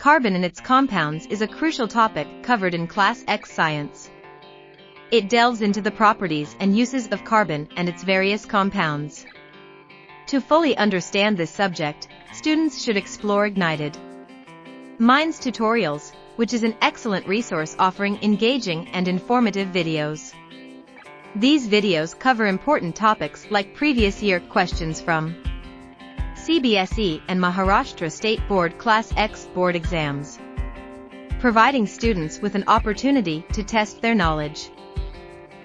Carbon and its compounds is a crucial topic covered in Class X Science. It delves into the properties and uses of carbon and its various compounds. To fully understand this subject, students should explore Ignited Minds tutorials, which is an excellent resource offering engaging and informative videos. These videos cover important topics like previous year questions from CBSE and Maharashtra State Board Class X board exams, providing students with an opportunity to test their knowledge.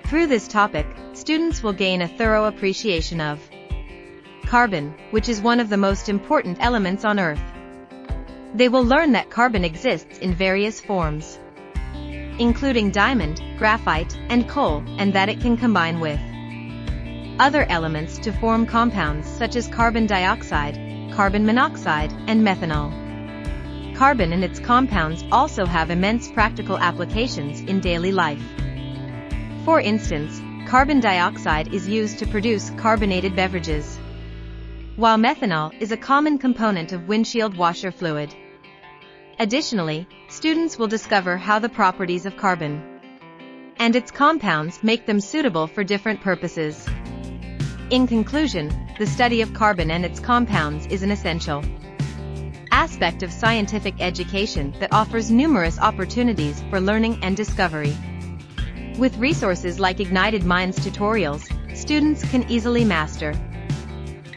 Through this topic, students will gain a thorough appreciation of carbon, which is one of the most important elements on Earth. They will learn that carbon exists in various forms, including diamond, graphite, and coal, and that it can combine with other elements to form compounds such as carbon dioxide, carbon monoxide, and methanol. Carbon and its compounds also have immense practical applications in daily life. For instance, carbon dioxide is used to produce carbonated beverages, while methanol is a common component of windshield washer fluid. Additionally, students will discover how the properties of carbon and its compounds make them suitable for different purposes. In conclusion, the study of carbon and its compounds is an essential aspect of scientific education that offers numerous opportunities for learning and discovery. With resources like Ignited Minds tutorials, students can easily master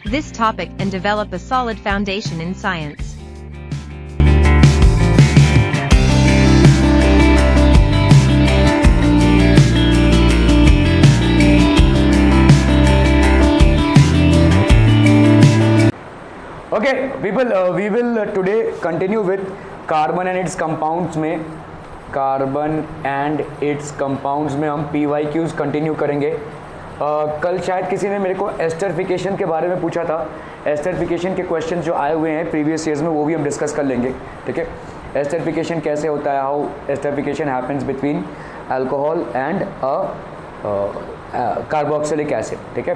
this topic and develop a solid foundation in science. Okay, people, we will today continue with carbon and its compounds में carbon and it's compounds में हम PYQs continue करेंगे. कल शायद किसी ने मेरे को एस्टरिफिकेशन के बारे में पूछा था. एस्टरिफिकेशन के क्वेश्चन जो आए हुए हैं प्रीवियस ईयर्स में वो भी हम डिस्कस कर लेंगे. ठीक है, एस्टरिफिकेशन कैसे होता है, how esterification happens between alcohol and carboxylic acid. ठीक है,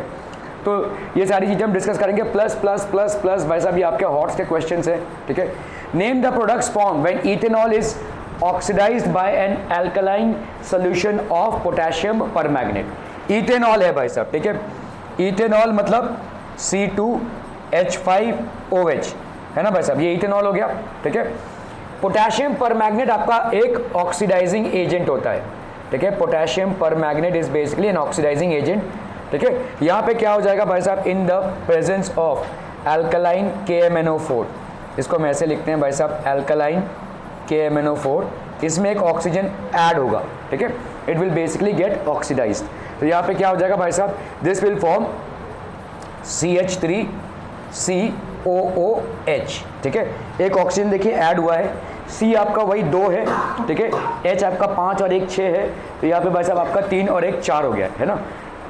तो ये सारी चीज़ें हम डिस्कस करेंगे. प्लस प्लस प्लस प्लस भाई साहब ये आपके हॉट्स के क्वेश्चन हैं. ठीक है, name the products form when ethanol is oxidised by an alkaline solution of potassium permanganate. Ethanol है भाई साहब. ठीक है, इथेनॉल मतलब C2H5OH है ना भाई साहब, ये इथेनॉल हो गया. ठीक है, पोटेशियम परमैंगनेट आपका एक ऑक्सीडाइजिंग एजेंट होता है. ठीक है, potassium permanganate is basically an oxidising agent. ठीक है, यहाँ पे क्या हो जाएगा भाई साहब, in the presence of alkaline KMnO4. इसको हम ऐसे लिखते हैं भाई साहब, अल्कलाइन KMnO4. इसमें एक ऑक्सीजन ऐड होगा. ठीक है, it will basically get oxidised. तो यहाँ पे क्या हो जाएगा भाई साहब, दिस विल फॉर्म CH3COOH. ठीक है, एक ऑक्सीजन देखिए ऐड हुआ है. C आपका वही 2 है. ठीक है, H आपका 5 और 1 6 है. तो यहाँ पे भाई साहब आपका 3 और 1 4 हो गया है ना.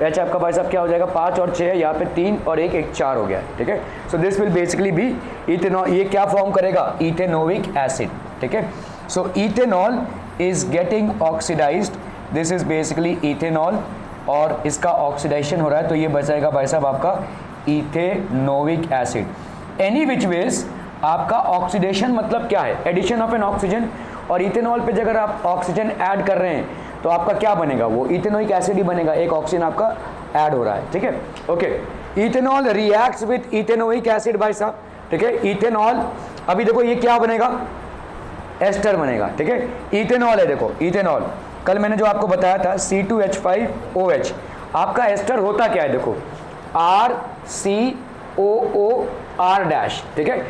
H आपका भाई साहब क्या हो जाएगा, 5 और 6 है, यहाँ पे 3 और 1 4 हो गया है. ठीक है, so this will basically be ethanol. ये क्या फॉर्म करेगा, इथेनोइक एसिड. ठीक है, so ethanol is getting oxidized. This is basically ethanol और इसका ऑक्सीडाइजेशन हो रहा है, तो ये बचाएगा भाई साहब आपका ethanoic acid. Any which ways आपका ऑक्सीडेशन मतलब क्या है, एडिशन ऑफ एन ऑक्सीजन. और इथेनॉल पे अगर आप ऑक्सीजन ऐड कर रहे हैं तो आपका क्या बनेगा, वो इथेनोइक एसिड ही बनेगा. एक ऑक्सीजन आपका ऐड हो रहा है. ठीक है, okay. Ethanol reacts with ethanoic acid भाई साहब. ठीक है, इथेनॉल अभी देखो ये क्या बनेगा, एस्टर बनेगा. ठीक है, इथेनॉल है, देखो इथेनॉल कल मैंने जो आपको बताया था C2H5OH. आपका एस्टर होता क्या है, देखो RCOOR'. ठीक है,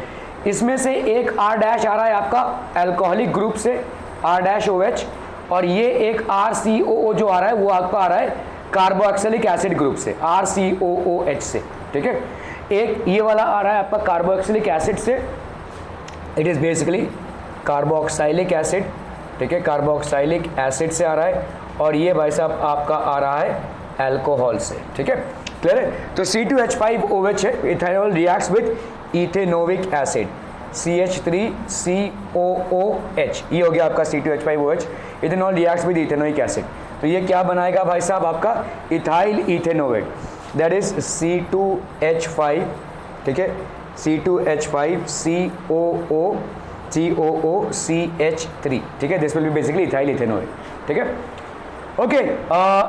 इसमें से एक R' आ रहा है आपका अल्कोहलिक ग्रुप से R'OH, और ये एक RCOO जो आ रहा है वो आपका आ रहा है कार्बोक्सिलिक एसिड ग्रुप से RCOOH से. ठीक है, एक ये वाला आ रहा है आपका कार्बोक्सिलिक एसिड से, it is basically carboxylic acid. ठीक है, कार्बोक्साइलिक एसिड से आ रहा है, और ये भाई साहब आपका आ रहा है अल्कोहल से. ठीक है, क्लियर है. तो C2H5OH है, ethanol reacts with ethanoic acid CH3COOH. ये हो गया आपका C2H5OH. Ethanol reacts with ethanoic acid, तो ये क्या बनाएगा भाई साहब आपका ethyl ethanoate, that is C2H5. ठीक है, C2H5COO COOCH3, ठीक है, this will B basically ethyl ethanoate, ठीक है। Okay,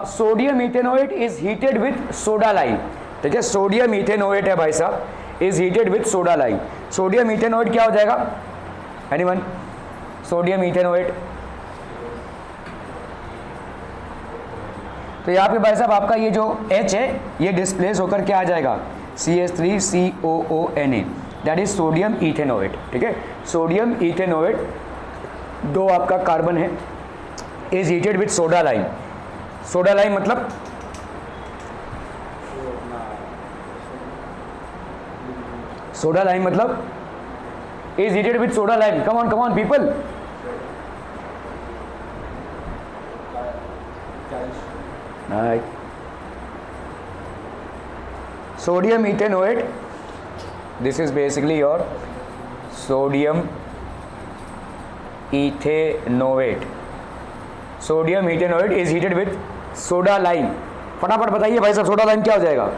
sodium ethanoate is heated with soda lime, ठीक है, सोडियम इथेनोएट है भाई साहब, is heated with soda lime. Sodium ethanoate क्या हो जाएगा, एनीवन? सोडियम इथेनोएट, तो यहाँ पे भाई साहब आपका ये जो H है ये डिस्प्लेस होकर क्या आ जाएगा, CH3COONA, that is sodium ethanoate, ठीक है। सोडियम इथेनोएट, दो आपका कार्बन है, is heated with soda lime. Soda lime मतलब सोडा लाइम मतलब is heated with soda lime. Come on people, sodium ethanoate, this is basically your sodium ethanoate. Sodium ethanoate is heated with soda lime. फटाफट बताइए भाई साहब, soda lime क्या हो जाएगा?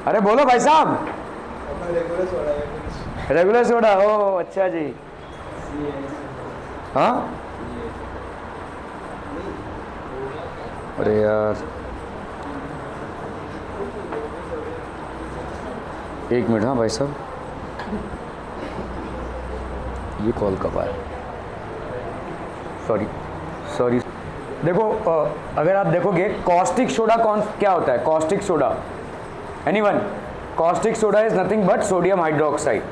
अरे बोलो भाई साहब। रेगुलर सोडा, ओ अच्छा जी, हाँ, अरे यार एक मिनट, हाँ भाई साहब, ये कॉल कब आया, सॉरी। देखो अगर आप देखोगे कॉस्टिक सोडा क्या होता है, caustic soda, anyone? Caustic soda is nothing but sodium hydroxide,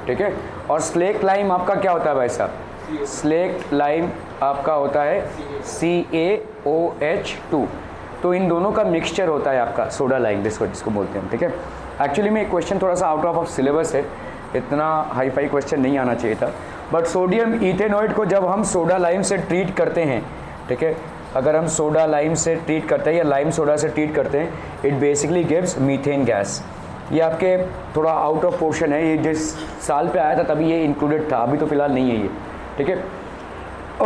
ठीक है। और स्लेक लाइम आपका क्या होता है भाई साहब? स्लेक लाइम आपका होता है CaOH2। तो इन दोनों का मिक्सचर होता है आपका सोडा लाइम, जिसको बोलते हैं, ठीक है। एक्चुअली में क्वेश्चन थोड़ा सा आउट ऑफ सिलेबस है, इतना हाई फाई क्वेश्चन नहीं आना चाहिए था, बट सोडियम इथेनोएट को जब हम सोडा लाइम से ट्रीट करते हैं, ठीक है, अगर हम सोडा लाइम से ट्रीट करते हैं या लाइम सोडा से ट्रीट करते हैं, it basically gives methane gas. ये आपके थोड़ा आउट ऑफ पोर्शन है, ये जिस साल पे आया था तभी ये इंक्लूडेड था, अभी तो फिलहाल नहीं है ये, ठीक है।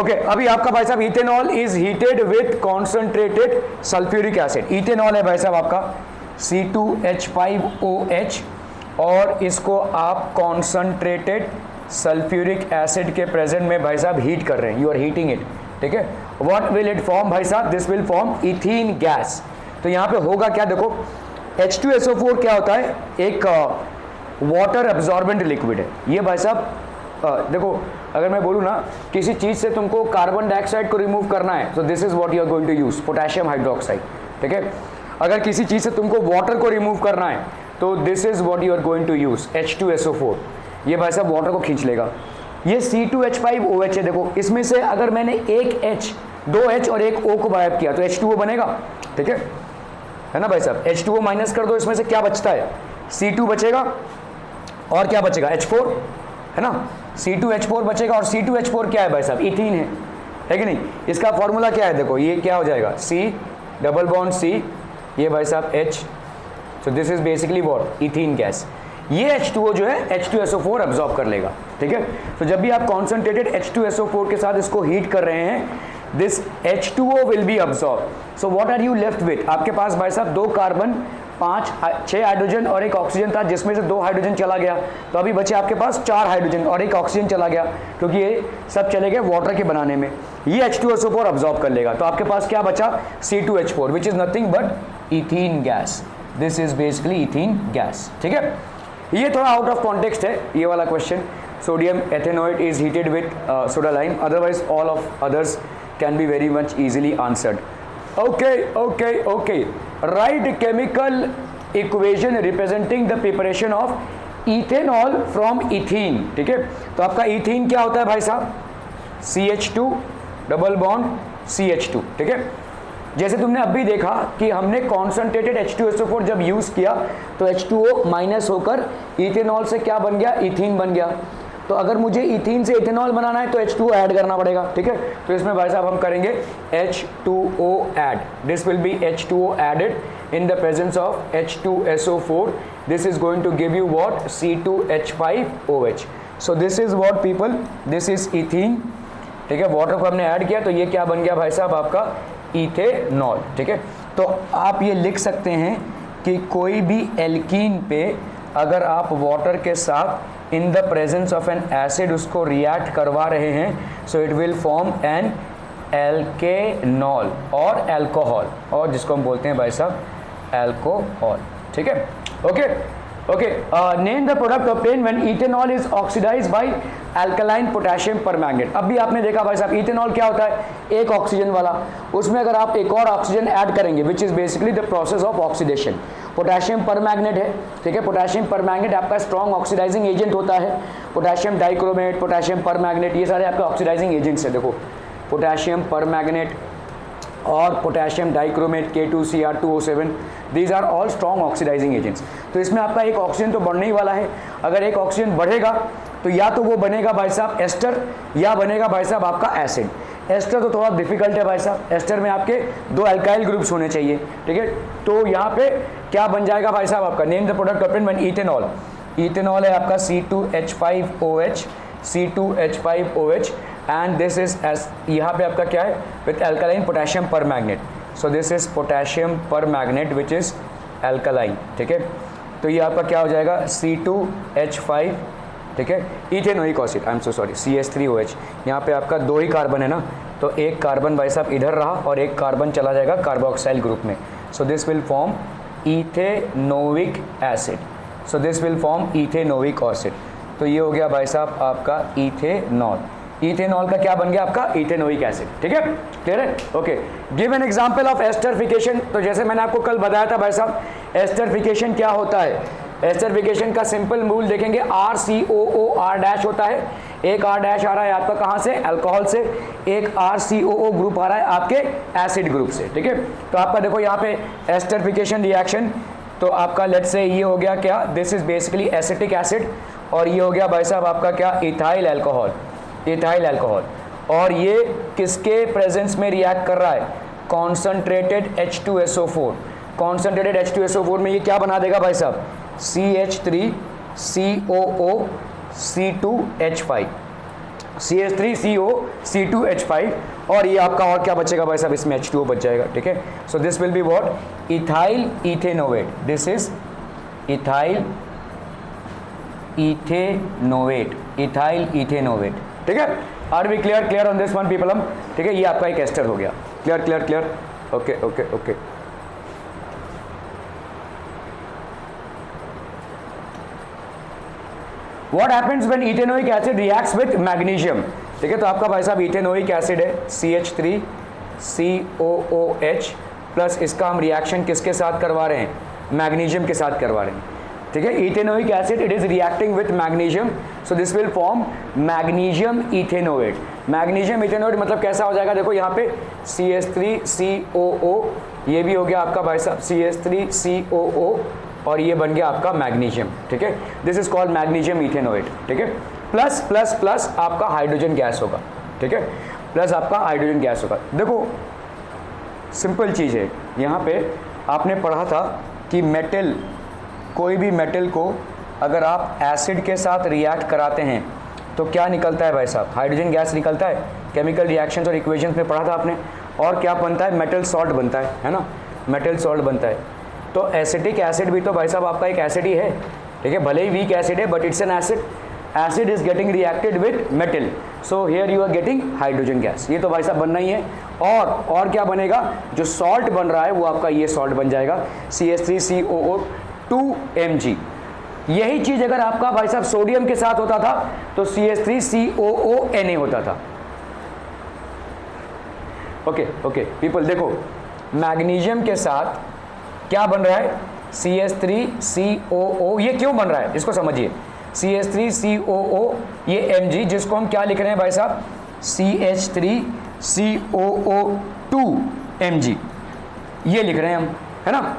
ओके, अभी आपका भाई साहब ethanol is heated with concentrated sulphuric acid. Ethanol है भाई साहब आपका C2H5OH, और इसको आप कॉन्सेंट्रेटेड सल्फ्यूरिक एसिड के प्रेजेंट में भाई साहब हीट कर रहे हैं, यू आर हीटिंग इट, ठीक है। व्हाट विल इट फॉर्म भाई साहब? This will form ethene gas. तो यहाँ पे होगा क्या, देखो H2SO4 क्या होता है, एक वाटर एब्जॉर्बेंट लिक्विड है ये भाई साहब। देखो अगर मैं बोलूँ ना, किसी चीज़ से तुमको कार्बन डाइऑक्साइड को रिमूव करना है, तो this is what you are going to use, potassium hydroxide, ठीक है। अगर किसी चीज़ से तुमको वाटर को रिमूव करना है, तो this is what you are going to use, H2SO4। ये भाई साहब वाटर को खींच लेगा। ये C2H5OH है, देखो इसमें से अगर मैंने एक H, दो H और एक O को गायब किया तो H2O बनेगा, ठीक है ना भाई साहब। H2O माइनस कर दो, इसमें से क्या बचता है, C2 बचेगा, और क्या बचेगा, H4, है ना। C2H4 बचेगा, और C2H4 क्या है भाई साहब, इथीन है कि नहीं। इसका फॉर्मूला क्या है, देखो ये क्या हो जाएगा, C डबल बॉन्ड C, ये भाई साहब H, so this is basically what, ethene gas. ये H2O जो है H2SO4 एब्जॉर्ब कर लेगा, ठीक है। तो जब भी आप कॉन्सेंट्रेटेड H2SO4 के साथ इसको हीट कर रहे हैं, this H2O will be absorb. So what are you left with, आपके पास भाई साहब दो कार्बन, 6 हाइड्रोजन और एक ऑक्सीजन था, जिसमें से 2 हाइड्रोजन चला गया, तो अभी बचे आपके पास 4 हाइड्रोजन और एक ऑक्सीजन चला गया, क्योंकि ये सब चले गए वाटर के बनाने में। ये H2SO4 अब्सॉर्ब कर लेगा, तो आपके पास क्या बचा, C2H4 which is nothing but ethene gas. This is basically ethene gas, ठीक है। ये थोड़ा आउट ऑफ कॉन्टेक्स्ट है ये वाला question. Sodium ethanoate is heated with soda lime, otherwise all of others can be very much easily answered. Okay, right chemical equation representing the preparation of ethanol from ethene, ठीक है। तो आपका ethene क्या होता है भाई साहब, CH2 डबल बॉन्ड CH2, ठीक है। जैसे तुमने अभी देखा कि हमने कॉन्सेंट्रेटेड H2SO4 जब यूज किया तो H2O माइनस होकर इथेनॉल से क्या बन गया, इथीन बन गया। तो अगर मुझे इथीन से इथेनॉल बनाना है तो H2O ऐड करना पड़ेगा, ठीक है। तो इसमें भाई साहब हम करेंगे H2O add, this will be H2O added in the presence of H2SO4, this is going to give you what, C2H5OH। So this is what people, this is ethene, ठीक है। वाटर को हमने ऐड किया तो ये क्या बन गया भाई साहब आपका इथेनॉल, ठीक है। तो आप ये लिख सकते हैं कि कोई भी एल्कीन पे अगर आप वाटर के साथ in the presence of an acid उसको रिएक्ट करवा रहे हैं, so it will form an alkanol और एल्कोहल, और जिसको हम बोलते हैं भाई साहब एल्कोहल, ठीक है। Okay, name the product obtain when ethanol is oxidised by alkaline potassium permanganate. अब भी आपने देखा भाई साहब इथेनॉल क्या होता है, एक ऑक्सीजन वाला, उसमें अगर आप एक और ऑक्सीजन ऐड करेंगे which is basically the process of oxidation, potassium permanganate है, ठीक है। पोटेशियम परमैंगनेट आपका स्ट्रॉन्ग ऑक्सीडाइजिंग एजेंट होता है, पोटेशियम डाइक्रोमेट, पोटेशियम परमैंगनेट, ये सारे आपके ऑक्सीडाइजिंग एजेंट्स है। देखो पोटेशियम परमैंगनेट और potassium dichromate K2Cr2O7, these are all strong oxidising agents. तो इसमें आपका एक ऑक्सीजन तो बढ़ने ही वाला है, अगर एक ऑक्सीजन बढ़ेगा तो या तो वो बनेगा भाई साहब एस्टर या बनेगा भाई साहब आपका एसिड। एस्टर तो थोड़ा डिफिकल्ट है भाई साहब, एस्टर में आपके 2 अल्काइल ग्रुप्स होने चाहिए, ठीक है। तो यहाँ पे क्या बन जाएगा भाई साहब आपका, name the product obtain when ethanol, ethanol है आपका C2H5OH, C2H5OH and this is S, यहाँ पे आपका क्या है with alkaline potassium permanganate, so this is potassium permanganate which is alkaline, ठीक है। तो ये आपका क्या हो जाएगा C2H5, ठीक है, ethanoic acid, I am so sorry CH3OH। यहाँ पे आपका 2 ही कार्बन है ना, तो एक कार्बन भाई साहब इधर रहा और एक कार्बन चला जाएगा कार्बोक्साइल ग्रुप में, सो this will form ethanoic acid, so this will form ethanoic acid. तो ये हो गया भाई साहब आपका इथेनॉल, इथेनॉल का क्या बन गया आपका इथेनोइक एसिड, ठीक है, क्लियर है। Okay, give an example of esterification. तो जैसे मैंने आपको कल बताया था भाई साहब एस्टरिफिकेशन क्या होता है, एस्टरिफिकेशन का सिंपल रूल देखेंगे RCOOR' होता है, एक R' आ रहा है आपका कहाँ से, अल्कोहल से, एक RCOO ग्रुप आ रहा है आपके एसिड ग्रुप से, ठीक है। तो आपका देखो यहाँ पे एस्टरिफिकेशन रिएक्शन, तो आपका लेट्स से ये हो गया क्या, this is basically acetic acid, और ये हो गया भाई साहब आपका क्या इथाइल अल्कोहल, इथाइल अल्कोहल, और ये किसके प्रेजेंस में रिएक्ट कर रहा है, कॉन्सनट्रेटेड H2SO4, कॉन्सनट्रेटेड H2SO4 में ये क्या बना देगा भाई साहब CH3COO C2H5, CH3CO C2H5, और ये आपका और क्या बचेगा भाई साहब इसमें H2O बच जाएगा, ठीक है। So this will be what ethyl ethanoate, this is ethyl ethanoate, ethyl ethanoate, ठीक है। Are we clear on this one people हम, ठीक है। ये आपका एक एस्टर हो गया, clear, okay. What happens when ethanoic acid reacts with magnesium, ठीक है। तो आपका भाई साहब इथेनोइक एसिड है CH3COOH प्लस इसका हम रिएक्शन किसके साथ करवा रहे हैं, मैग्नीशियम के साथ करवा रहे हैं, ठीक है। Ethanoic acid it is reacting with magnesium, so this will form magnesium ethanoate. Magnesium ethanoate मतलब कैसा हो जाएगा, देखो यहाँ पे CH3COO, ये भी हो गया आपका भाई साहब CH3COO, और ये बन गया आपका मैग्नीशियम, ठीक है। This is called magnesium ethanoate, ठीक है। प्लस प्लस प्लस आपका हाइड्रोजन गैस होगा, ठीक है, प्लस आपका हाइड्रोजन गैस होगा। देखो सिंपल चीज़ है, यहाँ पे आपने पढ़ा था कि मेटल, कोई भी मेटल को अगर आप एसिड के साथ रिएक्ट कराते हैं तो क्या निकलता है भाई साहब, हाइड्रोजन गैस निकलता है। केमिकल रिएक्शंस और इक्वेशंस में पढ़ा था आपने, और क्या बनता है, मेटल सॉल्ट बनता है ना, मेटल सॉल्ट बनता है। तो एसिटिक एसिड भी तो भाई साहब आपका एक एसिड ही है, ठीक है, भले ही वीक एसिड है but it's an acid, acid is getting reacted with metal, so here you are getting hydrogen gas. ये तो भाई साहब बनना ही है, और क्या बनेगा, जो सॉल्ट बन रहा है वो आपका ये सॉल्ट बन जाएगा CH3COO2Mg। यही चीज अगर आपका भाई साहब सोडियम के साथ होता था तो CH3COONA होता था। ओके पीपल, देखो मैग्नीशियम के साथ क्या बन रहा है, CH3COO, ये क्यों बन रहा है इसको समझिए, CH3COO ये Mg, जिसको हम क्या लिख रहे हैं भाई साहब CH3COO2Mg, ये लिख रहे हैं हम, है ना।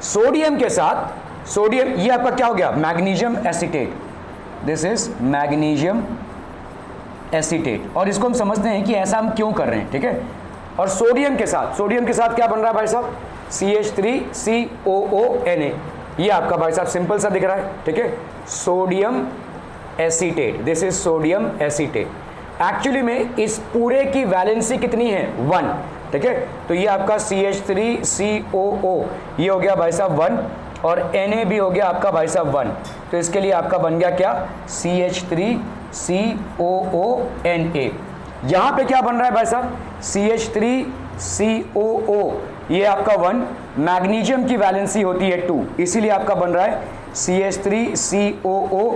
सोडियम के साथ, सोडियम ये आपका क्या हो गया, magnesium acetate, this is magnesium acetate, और इसको हम समझते हैं कि ऐसा हम क्यों कर रहे हैं, ठीक है। और सोडियम के साथ क्या बन रहा है भाई साहब CH3COONA, ये आपका भाई साहब सिंपल सा दिख रहा है, ठीक है। Sodium acetate, this is sodium acetate. Actually में इस पूरे की वैलेंसी कितनी है 1, ठीक है। तो ये आपका CH3COO ये हो गया भाई साहब 1 और Na भी हो गया आपका भाई साहब 1। तो इसके लिए आपका बन गया क्या CH3COONA। यहाँ पे क्या बन रहा है भाई साहब CH3COO ये आपका 1, मैग्नीशियम की वैलेंसी होती है 2, इसीलिए आपका बन रहा है CH3COO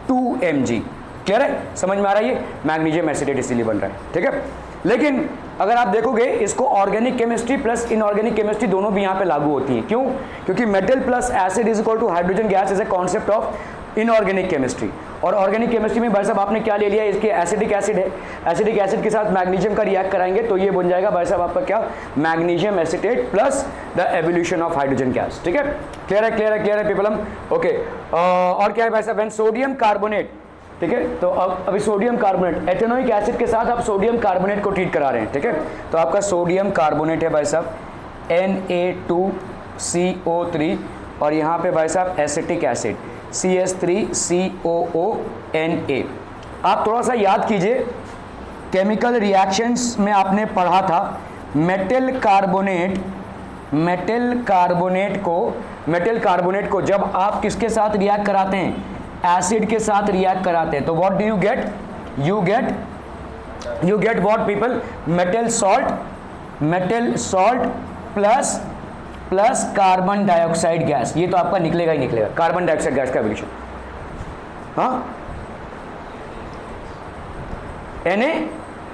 2Mg। क्लियर है, समझ में आ रहा है, ये मैग्नीशियम एसिटेट इसीलिए बन रहा है, ठीक है। लेकिन अगर आप देखोगे इसको organic chemistry plus inorganic chemistry दोनों भी यहाँ पे लागू होती हैं। क्यों? क्योंकि metal plus acid is equal to hydrogen gas is a concept of inorganic chemistry. और ऑर्गेनिक केमिस्ट्री में भाई साहब आपने क्या ले लिया, इसके एसिडिक एसिड है, एसिडिक एसिड के साथ मैग्नीशियम का रिएक्ट कराएंगे तो ये बन जाएगा भाई साहब आपका क्या magnesium acetate plus the evolution of hydrogen gas, ठीक है। क्लियर है, क्लियर है, क्लियर है पीपलम, ओके। और क्या है भाई साहब, सोडियम कार्बोनेट, ठीक है। तो अब अभी सोडियम कार्बोनेट एथेनोइक एसिड के साथ आप सोडियम कार्बोनेट को ट्रीट करा रहे हैं, ठीक है। तो आपका सोडियम कार्बोनेट है भाई साहब Na2CO3 और यहाँ पे भाई साहब एसिटिक एसिड CH3COONA। आप थोड़ा सा याद कीजिए, केमिकल रिएक्शंस में आपने पढ़ा था मेटल कार्बोनेट को जब आप किसके साथ रिएक्ट कराते हैं, एसिड के साथ रिएक्ट कराते हैं, तो what do you get, you get what people, metal salt plus carbon dioxide gas. ये तो आपका निकलेगा ही निकलेगा, कार्बन डाइऑक्साइड गैस का एवोल्यूशन। हाँ Na,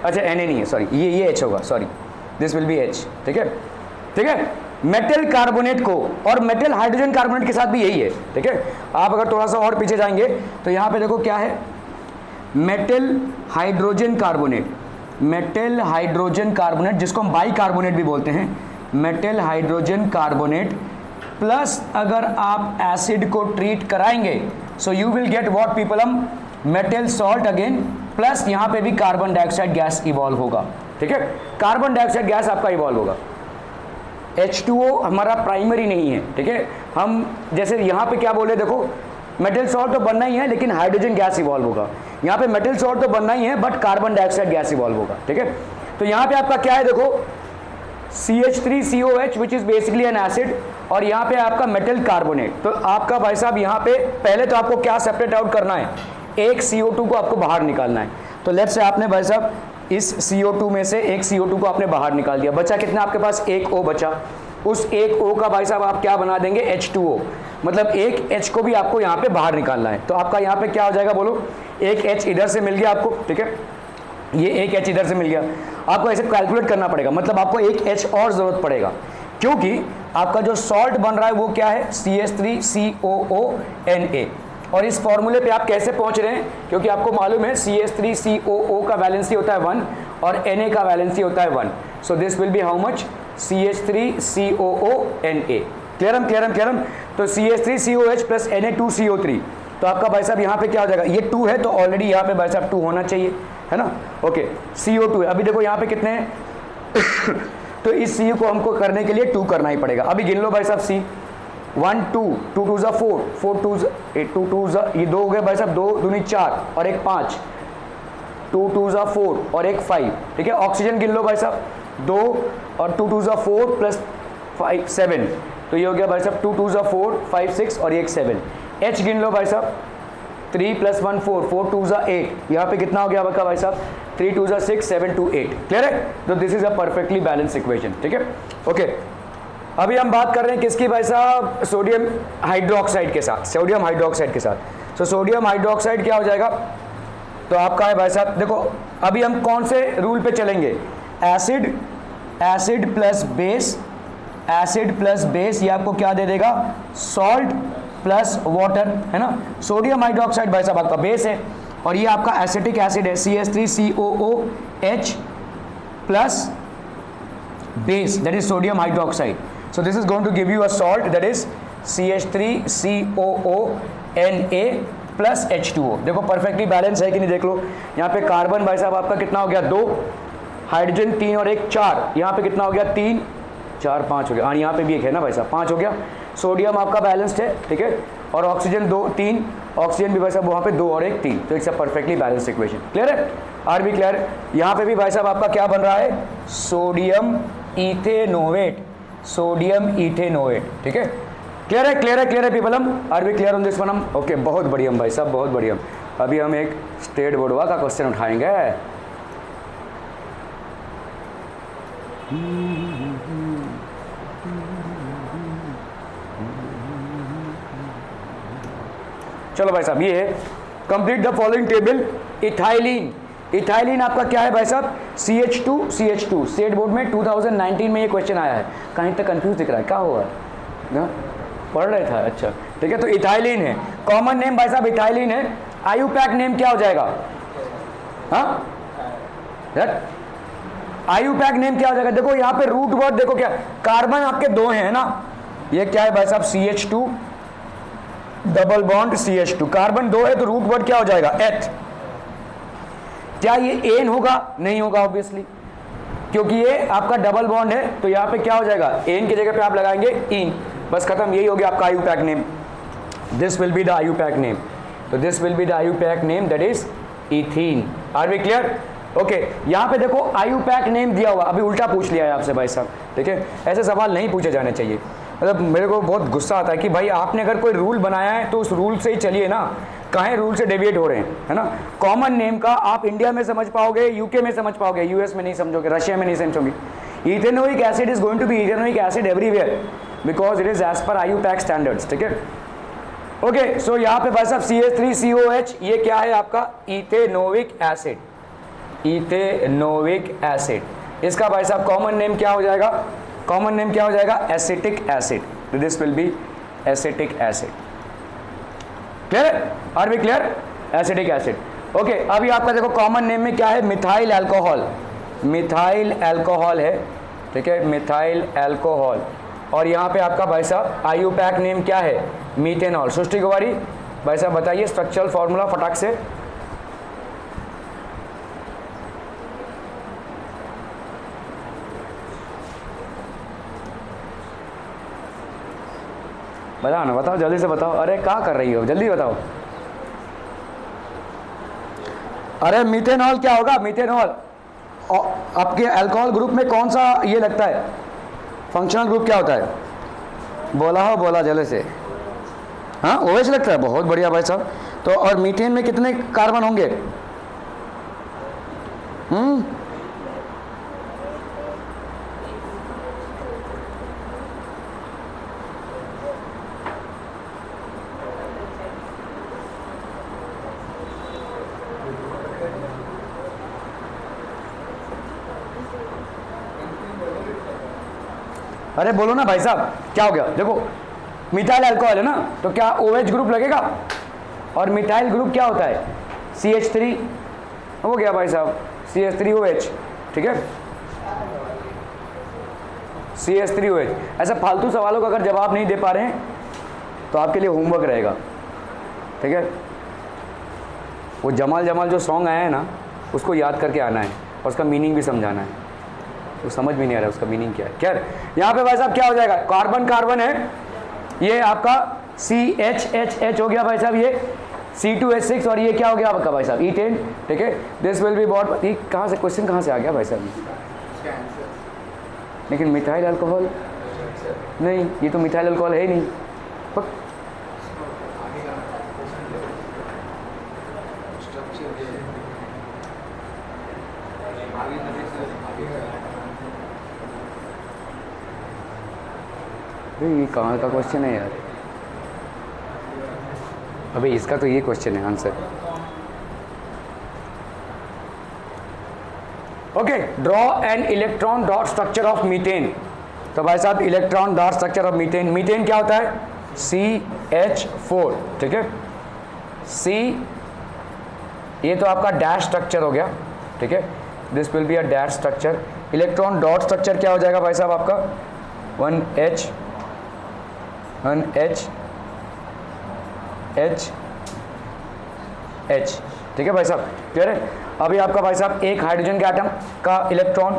अच्छा Na नहीं है, सॉरी ये H होगा, sorry this will B H, ठीक है, ठीक है। मेटल कार्बोनेट को और मेटल हाइड्रोजन कार्बोनेट के साथ भी यही है, ठीक है। आप अगर थोड़ा सा और पीछे जाएंगे तो यहाँ पे देखो क्या है, मेटल हाइड्रोजन कार्बोनेट जिसको हम बाई कार्बोनेट भी बोलते हैं, मेटल हाइड्रोजन कार्बोनेट प्लस अगर आप एसिड को ट्रीट कराएंगे so you will get what people, हम मेटल सॉल्ट अगेन प्लस यहाँ पे भी कार्बन डाइऑक्साइड गैस इवॉल्व होगा, ठीक है। कार्बन डाइऑक्साइड गैस आपका इवॉल्व होगा। H2O हमारा प्राइमरी नहीं है, ठीक है। हम जैसे यहाँ पे क्या बोले, देखो मेटल सॉल्ट तो बनना ही है लेकिन हाइड्रोजन गैस इवॉल्व होगा। यहाँ पे मेटल सॉल्ट तो बनना ही है but carbon dioxide gas evolve होगा, ठीक है। तो यहाँ पे आपका क्या है, देखो CH3COH which is basically N acid और यहाँ पे आपका मेटल कार्बोनेट। तो आपका भाई साहब यहाँ पे पहले तो आपको क्या सेपरेट आउट करना है, एक CO2 को आपको बाहर निकालना है। तो लेट्स से आपने भाई साहब इस CO2 में से एक CO2 को आपने बाहर निकाल दिया, बचा कितना आपके पास, एक O बचा। उस एक O का भाई साहब आप क्या बना देंगे, H2O, मतलब एक H को भी आपको यहाँ पे बाहर निकालना है। तो आपका यहाँ पे क्या हो जाएगा, बोलो, एक H इधर से मिल गया आपको, ठीक है, ये एक H इधर से मिल गया। आपको ऐसे कैलकुलेट करना पड़ेगा, मतलब आपको एक H और जरूरत पड़ेगा क्योंकि आपका जो सॉल्ट बन रहा है वो क्या है, CH3COONA। और इस फॉर्मूले पे आप कैसे पहुंच रहे हैं, क्योंकि आपको मालूम है CH3COO का वैलेंसी होता है 1 और Na का वैलेंसी होता है 1। सो this will B how much, CH3COONA। क्लियरम। तो CH3COH प्लस Na2CO3, तो आपका भाई साहब यहाँ पे क्या हो जाएगा, ये 2 है तो ऑलरेडी यहाँ पे भाई साहब 2 होना चाहिए, है ना, ओके। CO2 है, अभी देखो यहाँ पे कितने हैं तो इस C को हमको करने के लिए 2 करना ही पड़ेगा। अभी गिन लो भाई साहब, C 1 2 2 2 4 4 2 8 2 2 ये 2 हो गए भाई साहब, 2 दूनी 4 और एक 5, 2 2 4 और एक 5, ठीक है। ऑक्सीजन गिन लो भाई साहब, 2 और 2 2 4 प्लस 5 7, तो ये हो गया भाई साहब 2 2 4 5 6 और एक 7। H गिन लो भाई साहब, 3 + 1 4 4 2 8, यहाँ पे कितना हो गया आपका भाई साहब, 3 2 6 7 2 8। क्लियर है, तो this is a perfectly balance equation, ठीक है, ओके। अभी हम बात कर रहे हैं किसकी भाई साहब, सोडियम हाइड्रोक्साइड के साथ, सोडियम हाइड्रोक्साइड के साथ। तो सोडियम हाइड्रोक्साइड क्या हो जाएगा, तो आपका है भाई साहब, देखो अभी हम कौन से रूल पे चलेंगे, एसिड प्लस बेस, ये आपको क्या दे देगा, सॉल्ट प्लस वाटर, है ना। सोडियम हाइड्रोक्साइड भाई साहब आपका बेस है और ये आपका एसिटिक एसिड है, CH3COOH plus base, that is sodium hydroxide. So this is going to give you a salt, that is CH3COONA plus H2O। देखो परफेक्टली बैलेंस है कि नहीं, देख लो यहाँ पे कार्बन भाई साहब आपका कितना हो गया, 2, हाइड्रोजन 3 और एक 4, यहाँ पे कितना हो गया, 3 4 5 हो गया, और यहाँ पे भी एक है ना भाई साहब, 5 हो गया। सोडियम आपका बैलेंस्ड है, ठीक है, और ऑक्सीजन 2 3, ऑक्सीजन भी भाई साहब वहाँ पे 2 और 1 3, तो it's a perfectly balance equation. Clear है? आर भी क्लियर? यहाँ पे भी भाई साहब आपका क्या बन रहा है, सोडियम इथेनोएट, सोडियम इथेनोएट। ठीक है, क्लियर है? क्लियर है? क्लियर है पीपल? हम आर भी क्लियर ऑन दिस वन? हम ओके, बहुत बढ़िया भाई साहब, बहुत बढ़िया। अभी हम एक स्टेट बोर्डवा का क्वेश्चन उठाएंगे। चलो भाई साहब, ये है complete the following table. Ethylene, ethylene आपका क्या है भाई साहब, CH2 स्टेट बोर्ड में 2019 में ये क्वेश्चन आया है। कहीं तक कंफ्यूज दिख रहा है, क्या हुआ ना, पढ़ रहे था? अच्छा ठीक है, तो इथाइलिन है, कॉमन नेम भाई साहब इथाइलिन है। आयुपैक नेम क्या हो जाएगा? हाँ, आयुपैक नेम क्या हो जाएगा? देखो यहाँ पे रूट वर्ड देखो, क्या कार्बन आपके 2 हैं ना, ये क्या है भाई साहब, CH2 double bond CH2, carbon 2 है तो रूट वर्ड क्या हो जाएगा, एथ। क्या ये एन होगा? नहीं होगा ऑब्वियसली, क्योंकि ये आपका डबल बॉन्ड है, तो यहाँ पे क्या हो जाएगा, एन की जगह पे आप लगाएंगे इन, बस खत्म, यही हो गया आपका IUPAC name. This will be the IUPAC name, तो this will be the IUPAC name, that is ethene. Are we clear? Okay, यहाँ पे देखो आयुपैक नेम दिया हुआ, अभी उल्टा पूछ लिया है आपसे भाई साहब। ठीक है, ऐसे सवाल नहीं पूछे जाने चाहिए। मतलब मेरे को बहुत गुस्सा आता है कि भाई आपने अगर कोई रूल बनाया है तो उस रूल से ही चलिए ना, काहे रूल से डेविएट हो रहे हैं, है ना। कॉमन नेम का आप इंडिया में समझ पाओगे, यूके में समझ पाओगे, यूएस में नहीं समझोगे, रशिया में नहीं समझोगे। Ethanoic acid is going to be ethanoic acid everywhere because it is as per IUPAC standards. ठीक है, ओके, सो यहाँ पे भाई साहब CH3COH, ये क्या है आपका, इथेनोइक एसिड, इथेनोइक एसिड। इसका भाई साहब कॉमन नेम क्या हो जाएगा, कॉमन नेम क्या हो जाएगा, acetic acid, this will be acetic acid. Clear? Are we clear? Acetic acid. Okay, अभी आपका देखो कॉमन नेम में क्या है, मिथाइल अल्कोहल, मिथाइल अल्कोहल है। ठीक है, मिथाइल अल्कोहल। और यहाँ पे आपका भाई साहब आयुपैक नेम क्या है, मीथेनॉल। सृष्टि कुमारी भाई साहब बताइए स्ट्रक्चरल फॉर्मूला फटाक से। बताओ ना, बताओ जल्दी से बताओ। अरे क्या कर रही हो, जल्दी बताओ। अरे मीथेनॉल क्या होगा, मीथेनॉल। आपके अल्कोहल ग्रुप में कौन सा ये लगता है, फंक्शनल ग्रुप क्या होता है, बोला हो, बोला जल्दी से। हाँ, OH लगता है, बहुत बढ़िया भाई साहब। तो और मीथेन में कितने कार्बन होंगे? अरे बोलो ना भाई साहब, क्या हो गया? देखो मिथाइल अल्कोहल है ना, तो क्या OH ग्रुप लगेगा, और मिथाइल ग्रुप क्या होता है, CH3 हो गया भाई साहब, CH3OH। ठीक है, CH3OH। ऐसा फालतू सवालों का अगर जवाब नहीं दे पा रहे हैं तो आपके लिए होमवर्क रहेगा। ठीक है, वो जमाल जमाल जो सॉन्ग आया है ना, उसको याद करके आना है और उसका मीनिंग भी समझाना है। तो समझ भी नहीं आ रहा उसका मीनिंग क्या है। खैर, यहाँ पे भाई साहब क्या हो जाएगा, कार्बन कार्बन है, ये आपका CHHH हो गया भाई साहब, ये C2H6, और ये क्या हो गया आपका भाई साहब, ईथेन। ठीक है, दिस विल बी बॉट। ये कहाँ से क्वेश्चन कहाँ से आ गया भाई साहब? लेकिन मिथाइल अल्कोहल नहीं, ये तो मिथाइल अल्कोहल है ही नहीं। ये कहाँ का क्वेश्चन है यार? अबे इसका तो ये क्वेश्चन है answer. Okay, draw an electron dot structure of methane. तो भाई साहब electron dot structure of methane, methane क्या होता है, CH4। ठीक है, C, ये तो आपका डैश स्ट्रक्चर हो गया। ठीक है, this will be a dash structure. Electron dot structure क्या हो जाएगा भाई साहब आपका, 1H H। ठीक है भाई साहब, क्लियर है? अभी आपका भाई साहब एक हाइड्रोजन के आटम का इलेक्ट्रॉन,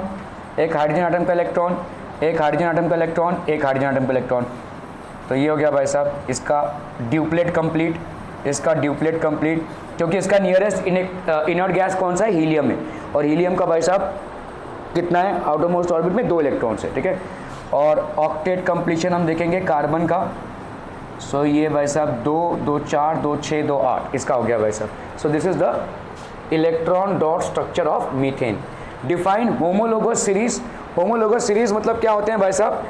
एक हाइड्रोजन आटम का इलेक्ट्रॉन, एक हाइड्रोजन आटम का इलेक्ट्रॉन, एक हाइड्रोजन आटम का इलेक्ट्रॉन। तो ये हो गया भाई साहब इसका ड्यूप्लेट कंप्लीट, इसका ड्यूप्लेट कंप्लीट, क्योंकि इसका नियरेस्ट इनर्ट गैस कौन सा है, हीलियम है, और हीलियम का भाई साहब कितना है आउटरमोस्ट ऑर्बिट में 2 इलेक्ट्रॉन्स है, ठीक है। और ऑक्टेट कंप्लीशन हम देखेंगे कार्बन का, सो ये भाई साहब 2 2 4 2 6 2 8 इसका हो गया भाई साहब। So this is the electron dot structure of methane. Define homologous series. Homologous series मतलब क्या होते हैं भाई साहब,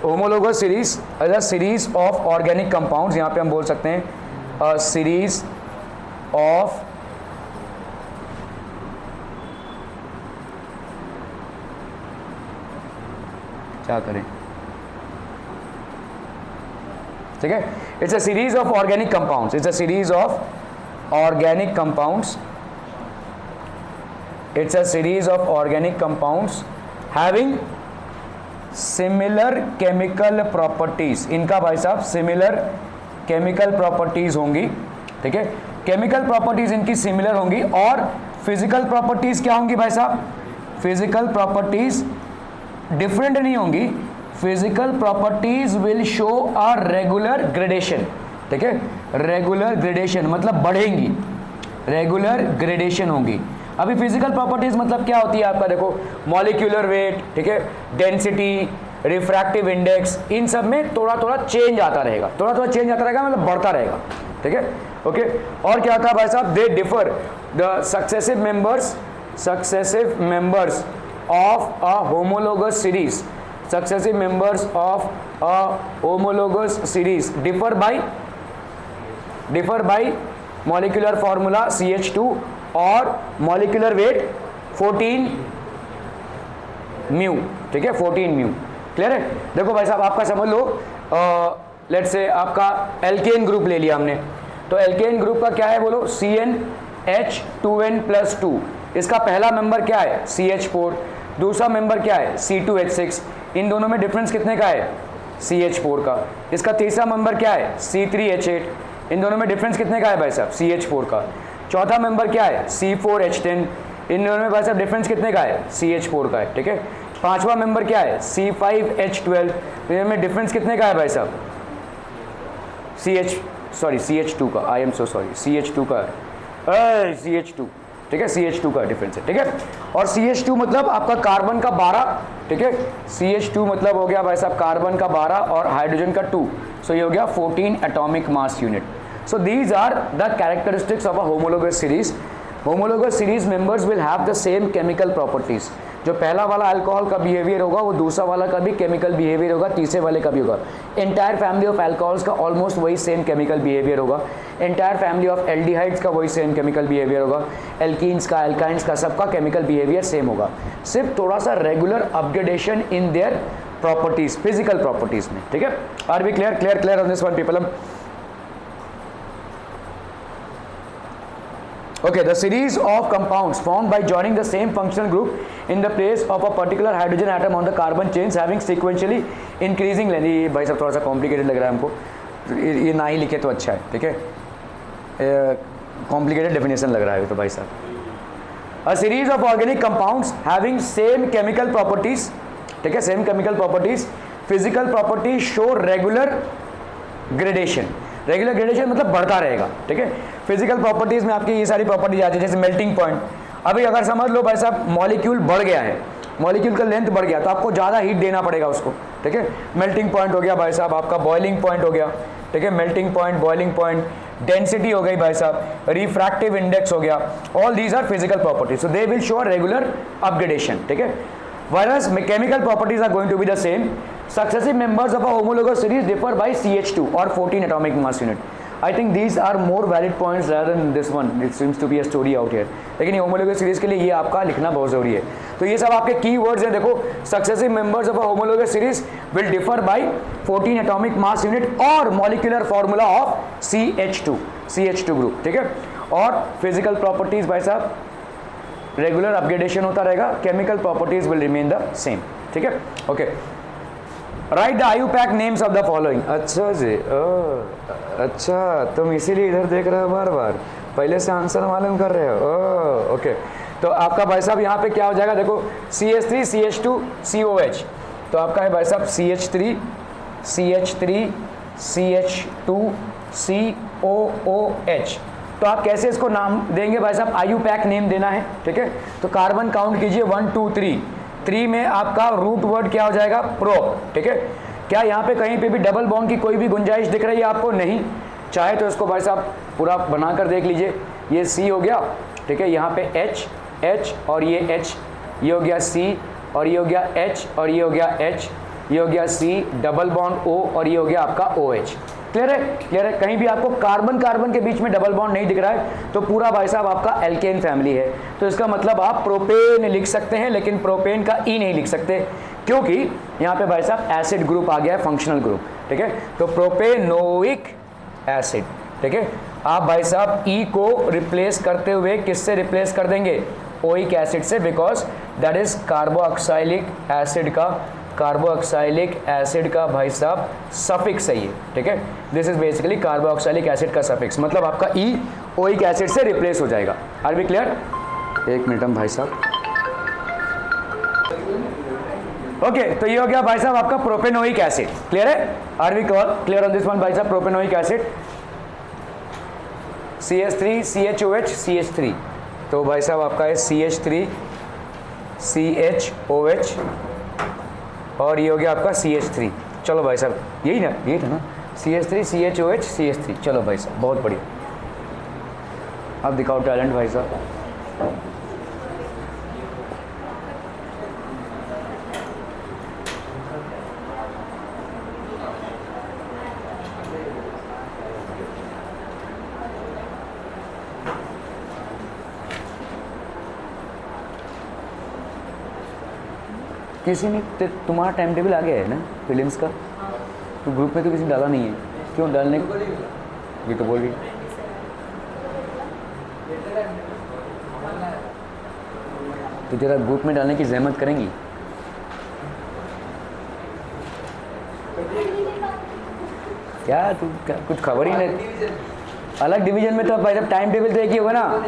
homologous series as a series of organic compounds, यहाँ पे हम बोल सकते हैं अ सीरीज ऑफ क्या करें, ठीक है, it's a series of organic compounds, it's a series of organic compounds, it's a series of organic compounds having similar chemical properties. इनका भाई साहब सिमिलर केमिकल प्रॉपर्टीज होंगी, ठीक है, केमिकल प्रॉपर्टीज इनकी सिमिलर होंगी, और फिजिकल प्रॉपर्टीज क्या होंगी भाई साहब, फिजिकल प्रॉपर्टीज डिफरेंट नहीं होंगी, physical properties will show a regular gradation, ठीक है, रेगुलर ग्रेडेशन मतलब बढ़ेंगी, रेगुलर ग्रेडेशन होंगी। अभी फिजिकल प्रॉपर्टीज मतलब क्या होती है आपका, देखो मॉलिक्यूलर वेट, ठीक है, डेंसिटी, रिफ्रैक्टिव इंडेक्स, इन सब में थोड़ा थोड़ा चेंज आता रहेगा, थोड़ा थोड़ा चेंज आता रहेगा मतलब बढ़ता रहेगा, ठीक है, ओके। और क्या होता है भाई साहब, they differ the successive members of a homologous series, successive members of a homologous series differ by molecular formula CH2 और molecular weight 14 म्यू, ठीक है, 14 म्यू, क्लियर है। देखो भाई साहब आपका समझ लो, लेट्स से आपका एल्केन ग्रुप ले लिया हमने, तो एल्केन ग्रुप का क्या है बोलो, CnH2n+2, इसका पहला मेंबर क्या है CH4, दूसरा मेंबर क्या है C2H6, इन दोनों में डिफरेंस कितने का है CH4 का, इसका तीसरा मेंबर क्या है C3H8, इन दोनों में डिफरेंस कितने का है भाई साहब CH4 का, चौथा मेंबर क्या है C4H10, इन दोनों में भाई साहब डिफरेंस कितने का है CH4 का है, ठीक है, पांचवा मेंबर क्या है C5H12, इनमें डिफरेंस कितने का है भाई साहब CH2 का, I am so sorry CH2 का है, CH2, ठीक है, CH2 का डिफरेंस है, ठीक है। और CH2 मतलब आपका कार्बन का 12, ठीक है, CH2 मतलब हो गया भाई साहब कार्बन का 12 और हाइड्रोजन का 2, सो ये हो गया 14 atomic mass unit. So these are the characteristics of a homologous series. Homologous series members will have the same chemical properties, जो पहला वाला अल्कोहल का बिहेवियर होगा वो दूसरा वाला का भी केमिकल बिहेवियर होगा, तीसरे वाले का भी होगा। एंटायर फैमिली ऑफ अल्कोहल्स का ऑलमोस्ट वही सेम केमिकल बिहेवियर होगा, एंटायर फैमिली ऑफ एल्डिहाइड्स का वही सेम केमिकल बिहेवियर होगा, एल्कीन्स का, एल्काइंस का, सबका केमिकल बिहेवियर सेम होगा, सिर्फ थोड़ा सा regular upgradation in their properties, physical properties में, ठीक है। Are we clear on this one people? Okay, the series of compounds formed by joining the same functional group in the place of a particular hydrogen atom on the carbon chains having sequentially increasing length। ये भाई साहब थोड़ा सा complicated लग रहा है हमको, ये ना ही लिखे तो अच्छा है, ठीक है, कॉम्प्लिकेटेड डेफिनेशन लग रहा है तो भाई साहब। A series of organic compounds having same chemical properties, ठीक है, same chemical properties, physical properties show regular gradation। Regular gradation मतलब बढ़ता रहेगा, ठीक है। फिजिकल प्रॉपर्टीज में आपकी ये सारी प्रॉपर्टीज आती है, जैसे मेल्टिंग पॉइंट। अभी अगर समझ लो भाई साहब मॉलिक्यूल बढ़ गया है, मॉलिक्यूल का लेंथ बढ़ गया तो आपको ज़्यादा हीट देना पड़ेगा उसको, ठीक है। मेल्टिंग पॉइंट हो गया भाई साहब आपका, बॉइलिंग पॉइंट हो गया, ठीक है, melting point, boiling point, density हो गई भाई साहब, रिफ्रैक्टिव इंडेक्स हो गया, all these are physical properties, so they will show regular upgradation, ठीक है। Whereas chemical properties are going to be the same. Successive members of a homologous series differ by CH2 or 14 atomic mass unit. I think these are more valid points rather than this one. It seems to be a story out here. लेकिन ये homologous series के लिए ये आपका लिखना बहुत जरूरी है। तो ये सब आपके की वर्ड्स हैं, देखो successive members of a homologous series will differ by 14 atomic mass unit और molecular formula of CH2 group, ठीक है। और physical properties भाई साहब रेगुलर अपग्रेडेशन होता रहेगा, chemical properties will remain the same, ठीक है, okay. Right the IUPAC names of the following. अच्छा जी, अच्छा तुम इसीलिए इधर देख रहे हो बार बार, पहले से आंसर मालूम कर रहे हो, ओके। तो आपका भाई साहब यहाँ पे क्या हो जाएगा, देखो CH3 CH2 COH, तो आपका है भाई साहब CH3 CH2COOH। तो आप कैसे इसको नाम देंगे भाई साहब, IUPAC नेम देना है, ठीक है। तो कार्बन काउंट कीजिए 1 2 3, 3 में आपका रूट वर्ड क्या हो जाएगा, प्रो, ठीक है। क्या यहाँ पे कहीं पे भी डबल बॉन्ड की कोई भी गुंजाइश दिख रही है आपको, नहीं। चाहे तो इसको भाई साहब पूरा बनाकर देख लीजिए, ये C हो गया, ठीक है, यहाँ पे H और ये H, ये हो गया C और ये हो गया H और ये हो गया H, ये हो गया C डबल बॉन्ड O और ये हो गया आपका OH। क्लियर है, क्लियर है। कहीं भी आपको कार्बन कार्बन के बीच में डबल बॉन्ड नहीं दिख रहा है तो पूरा भाई साहब आपका एल्केन फैमिली है। तो इसका मतलब आप प्रोपेन लिख सकते हैं, लेकिन प्रोपेन का ई नहीं लिख सकते क्योंकि यहाँ पे भाई साहब एसिड ग्रुप आ गया है, फंक्शनल ग्रुप, ठीक है। तो प्रोपेनोइक एसिड, ठीक है। आप भाई साहब ई को रिप्लेस करते हुए किससे रिप्लेस कर देंगे, ओइक एसिड से, because that is carboxylic acid का भाई साहब सफिक्स है ये, ठीक है। This is basically carboxylic acid का सफिक्स, मतलब आपका ई ओइक एसिड से रिप्लेस हो जाएगा। Are we clear? एक मिनट हम भाई साहब, ओके तो ये हो गया भाई साहब आपका प्रोपेनोइक एसिड। क्लियर है? Are we clear on this one भाई साहब? Propanoic acid CH3 CHOH CH3, तो भाई साहब आपका है CH3 CHOH और ये हो गया आपका CH3। चलो भाई साहब यही ना, यही था ना, CH3 CHOH CH3। चलो भाई साहब बहुत बढ़िया, आप दिखाओ टैलेंट भाई साहब। किसी ने तुम्हारा टाइम टेबल आ गया है ना फिल्म्स का, तो ग्रुप में तो किसी ने डाला नहीं है, क्यों डालने? ये तो बोल रही, तो जरा ग्रुप में डालने की जहमत करेंगी? क्या तू कुछ खबर ही नहीं? अलग डिवीजन में तो भाई जब टाइम टेबल तो एक ही होगा ना,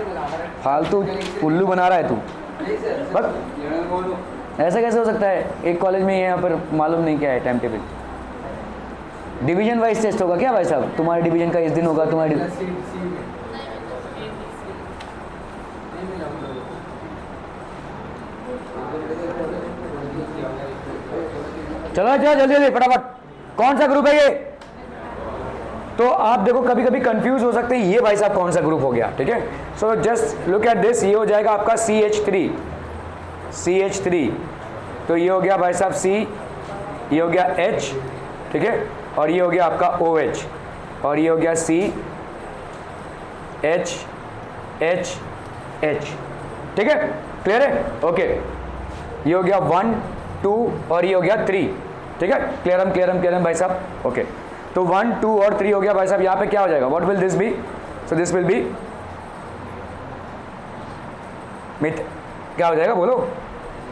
फालतू उल्लू बना रहा है तू बस। ऐसा कैसे हो सकता है, एक कॉलेज में यहाँ पर मालूम नहीं क्या है time table? Division wise test होगा क्या भाई साहब? तुम्हारे डिवीजन का इस दिन होगा, तुम्हारे चलो चलो जल्दी जल्दी फटाफट, कौन सा ग्रुप है ये? तो आप देखो कभी कभी कंफ्यूज हो सकते हैं, ये भाई साहब कौन सा ग्रुप हो गया, ठीक है। So just look at this, ये हो जाएगा आपका CH3, तो ये हो गया भाई साहब C, ये हो गया H, ठीक है, और ये हो गया आपका OH, और ये हो गया CH, ठीक है। क्लियर है? ओके, ये हो गया 1 2 और ये हो गया 3, ठीक है। क्लियर हम भाई साहब, ओके। तो 1 2 और 3 हो गया भाई साहब। यहाँ पे क्या हो जाएगा, what will this be? So this will be meth, क्या हो जाएगा बोलो?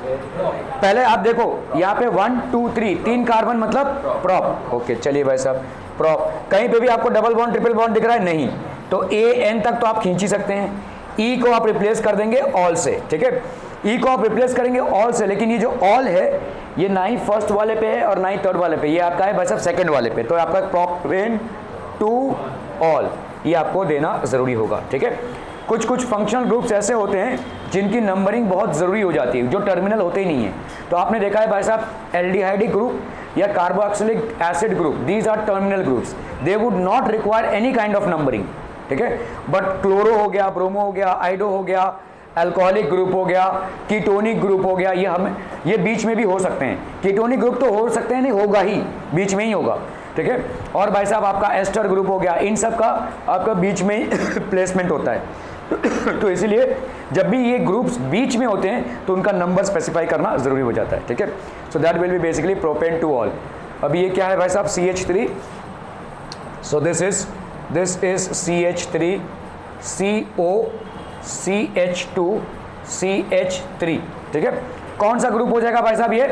पहले आप देखो यहाँ पे 1 2 3 3 कार्बन मतलब प्रॉप, ओके। चलिए भाई साहब प्रॉप, कहीं पे भी आपको डबल बॉन्ड ट्रिपल बॉन्ड दिख रहा है? नहीं। तो AN तक तो आप खींच ही सकते हैं, E को आप रिप्लेस कर देंगे ऑल से, ठीक है। E को आप रिप्लेस करेंगे ऑल से, लेकिन ये जो ऑल है ये ना ही फर्स्ट वाले पे है और ना ही थर्ड वाले पे, ये आपका है भाई साहब सेकंड वाले पे। तो आपका प्रोपेन टू ऑल ये आपको देना जरूरी होगा, ठीक है। कुछ फंक्शनल ग्रुप्स ऐसे होते हैं जिनकी नंबरिंग बहुत ज़रूरी हो जाती है, जो टर्मिनल होते ही नहीं है। तो आपने देखा है भाई साहब एल्डिहाइडिक ग्रुप या carboxylic acid group, these are terminal groups, they would not require any kind of numbering, ठीक है। बट क्लोरो हो गया, ब्रोमो हो गया, आइडो हो गया, अल्कोहलिक ग्रुप हो गया, कीटोनिक ग्रुप हो गया, ये बीच में भी हो सकते हैं। कीटोनिक ग्रुप तो हो सकते हैं, नहीं होगा ही, बीच में ही होगा, ठीक है। और भाई साहब आपका एस्टर ग्रुप हो गया, इन सब का आपका बीच में ही प्लेसमेंट होता है। तो इसीलिए जब भी ये ग्रुप्स बीच में होते हैं तो उनका नंबर स्पेसिफाई करना जरूरी हो जाता है, ठीक है। So that will be basically propane two all. अभी ये क्या है भाई साहब? CH3, so this is CH3 CO CH2 CH3, ठीक है। कौन सा ग्रुप हो जाएगा भाई साहब? ये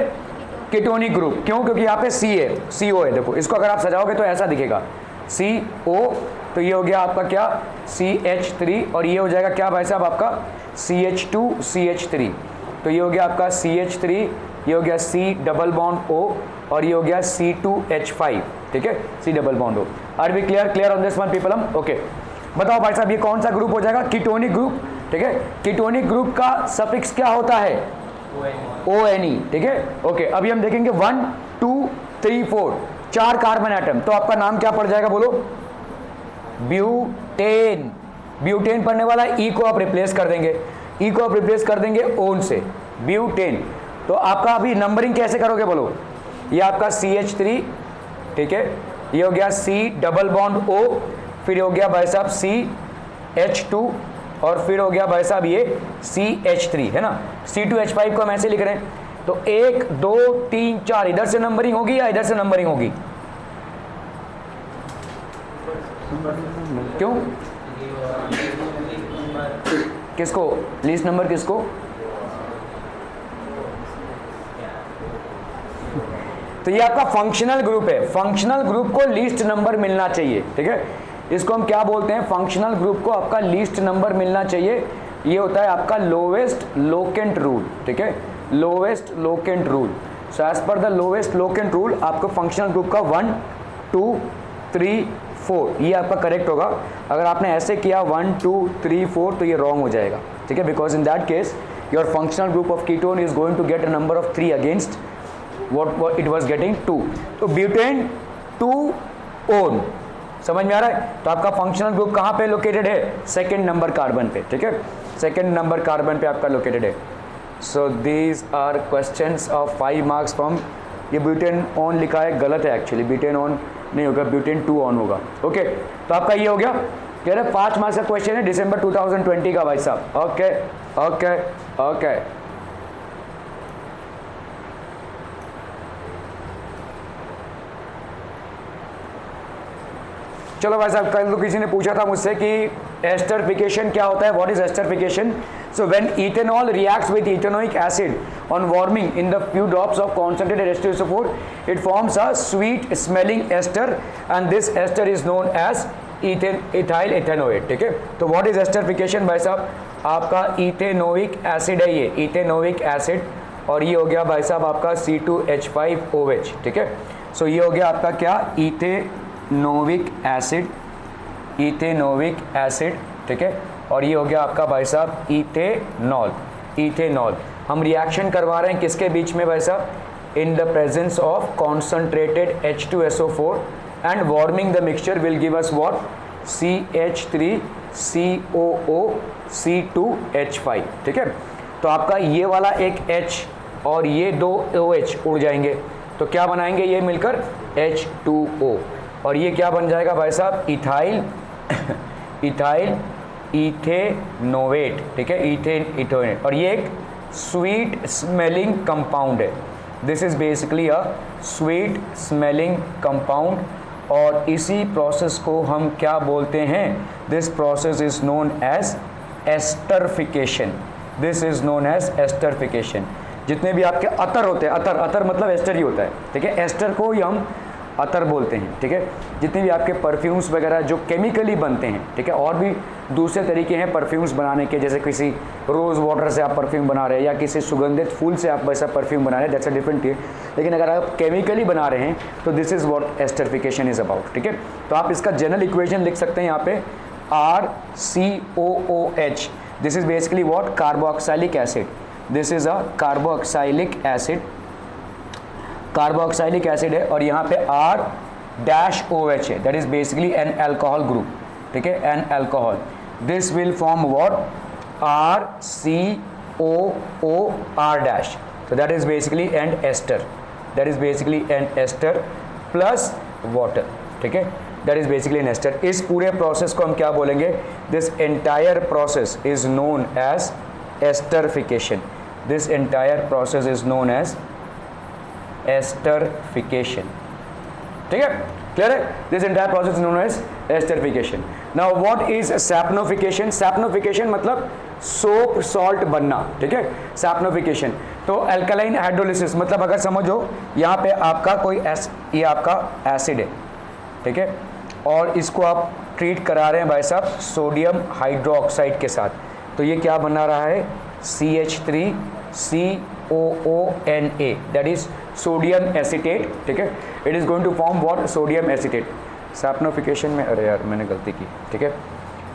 कीटोनिक ग्रुप। क्यों? क्योंकि यहाँ पे CO है, देखो इसको अगर आप सजाओगे तो ऐसा दिखेगा CO, तो ये हो गया आपका क्या? CH3, और ये हो जाएगा क्या भाई साहब आपका? CH2 CH3, तो ये हो गया आपका CH3 ये हो गया C डबल बॉन्ड O और ये हो गया C2H5, ठीक है, C double bond O। Are we clear on this one people? Okay, बताओ भाई साहब ये कौन सा ग्रुप हो जाएगा? कीटोनिक ग्रुप, ठीक है। कीटोनिक ग्रुप का सफिक्स क्या होता है? ONE, ठीक है। ओके, अभी हम देखेंगे 1 2 3 4 4 कार्बन एटम, तो आपका नाम क्या पड़ जाएगा बोलो? ब्यूटेन। ब्यूटेन पढ़ने वाला ई को आप रिप्लेस कर देंगे, ई को आप रिप्लेस कर देंगे ओन से, ब्यूटेन। तो आपका अभी नंबरिंग कैसे करोगे बोलो? ये आपका CH3, ठीक है, ये हो गया C डबल बॉन्ड O, फिर हो गया भाई साहब CH2 और फिर हो गया भाई साहब ये CH3, है ना। C2H5 को हम ऐसे लिख रहे हैं, तो 1 2 3 4 इधर से नंबरिंग होगी या इधर से नंबरिंग होगी? क्यों? किसको लीस्ट नंबर, किसको? तो ये आपका फंक्शनल ग्रुप है, फंक्शनल ग्रुप को लीस्ट नंबर मिलना चाहिए, ठीक है। इसको हम क्या बोलते हैं? फंक्शनल ग्रुप को आपका लीस्ट नंबर मिलना चाहिए। ये होता है आपका लोवेस्ट लोकेंट रूल, ठीक है, lowest locant rule. So as per the lowest locant rule आपको फंक्शनल ग्रुप का 1 2 3 4 ये आपका करेक्ट होगा। अगर आपने ऐसे किया 1 2 3 4 तो ये रॉन्ग हो जाएगा, ठीक है, because in that case your functional group of ketone is going to get a number of 3 against what it was getting 2। तो ब्यूटेन 2 ओन, समझ में आ रहा है? तो आपका फंक्शनल ग्रुप कहाँ पे लोकेटेड है? सेकंड नंबर कार्बन पे, ठीक है, सेकंड नंबर कार्बन पे आपका लोकेटेड है। So these are questions of 5 marks from, ये ब्यूटेन ऑन लिखा है, गलत है एक्चुअली, ब्यूटेन ऑन नहीं होगा, ब्यूटेन 2 ऑन होगा। ओके, तो आपका ये हो गया, कह रहे 5 मार्क्स का क्वेश्चन है दिसंबर 2020 का भाई साहब। ओके ओके ओके, चलो भाई साहब, कल तो किसी ने पूछा था मुझसे कि एस्टरिफिकेशन क्या होता है, what is esterification? So when ethanol reacts with ethanoic acid on warming in the few drops of concentrated H2SO4 it forms a sweet smelling ester and this ester is known as ethyl ethanoate, ठीक है। तो what is esterification भाई साहब? आपका ethanoic acid है ये, ethanoic acid, और ये हो गया भाई साहब आपका C2H5OH, ठीक है। सो ये हो गया आपका क्या? इथेनोइक एसिड, इथेनोइक एसिड, ठीक है, और ये हो गया आपका भाई साहब इथेनॉल, इथेनॉल। हम रिएक्शन करवा रहे हैं किसके बीच में भाई साहब? In the presence of concentrated H2SO4 and warming the mixture will give us what? CH3COO C2H5, ठीक है। तो आपका ये वाला एक H और ये 2 OH उड़ जाएंगे, तो क्या बनाएंगे ये मिलकर? H2O, और ये क्या बन जाएगा भाई साहब? इथाइल इथाइल इथेनोवेट, ठीक है, इथेनोवेट, और ये एक स्वीट स्मेलिंग कंपाउंड है। This is basically a sweet smelling compound, और इसी प्रोसेस को हम क्या बोलते हैं? This process is known as esterification, this is known as esterification. जितने भी आपके अतर होते हैं, अतर, अतर मतलब एस्टर ही होता है, ठीक है, एस्टर को ही हम अतर बोलते हैं, ठीक है। जितने भी आपके परफ्यूम्स वगैरह जो केमिकली बनते हैं, ठीक है, और भी दूसरे तरीके हैं परफ्यूम्स बनाने के, जैसे किसी रोज़ वाटर से आप परफ्यूम बना रहे हैं या किसी सुगंधित फूल से आप वैसा परफ्यूम बना रहे हैं, दैट्स अ डिफरेंट थिंग। लेकिन अगर आप केमिकली बना रहे हैं तो this is what esterification is about, ठीक है। तो आप इसका जनरल इक्वेशन लिख सकते हैं यहाँ पे RCOOH, this is basically what? Carboxylic acid, this is a carboxylic acid, carboxylic acid है, और यहाँ पे R-OH है, that is basically an alcohol group, ठीक है, an alcohol. This will form what? RCOOR-, so that is basically an ester, that is basically an ester plus water, ठीक है, that is basically an ester। इस पूरे process को हम क्या बोलेंगे? this entire process is known as esterification, this entire process is known as esterification, ठीक है, क्लियर है? This entire process known as esterification. Now what is saponification? Saponification मतलब सोप सॉल्ट बनना, ठीक है, सैप्नोफिकेशन। तो अल्कलाइन हाइड्रोलिसिस मतलब अगर समझो यहाँ पे आपका कोई ये आपका एसिड है, ठीक है, और इसको आप ट्रीट करा रहे हैं भाई साहब सोडियम हाइड्रोक्साइड के साथ, तो ये क्या बना रहा है? CH3COO COONA, that is sodium acetate, ठीक है। It is going to form what, sodium acetate. Saponification में, अरे यार मैंने गलती की, ठीक है।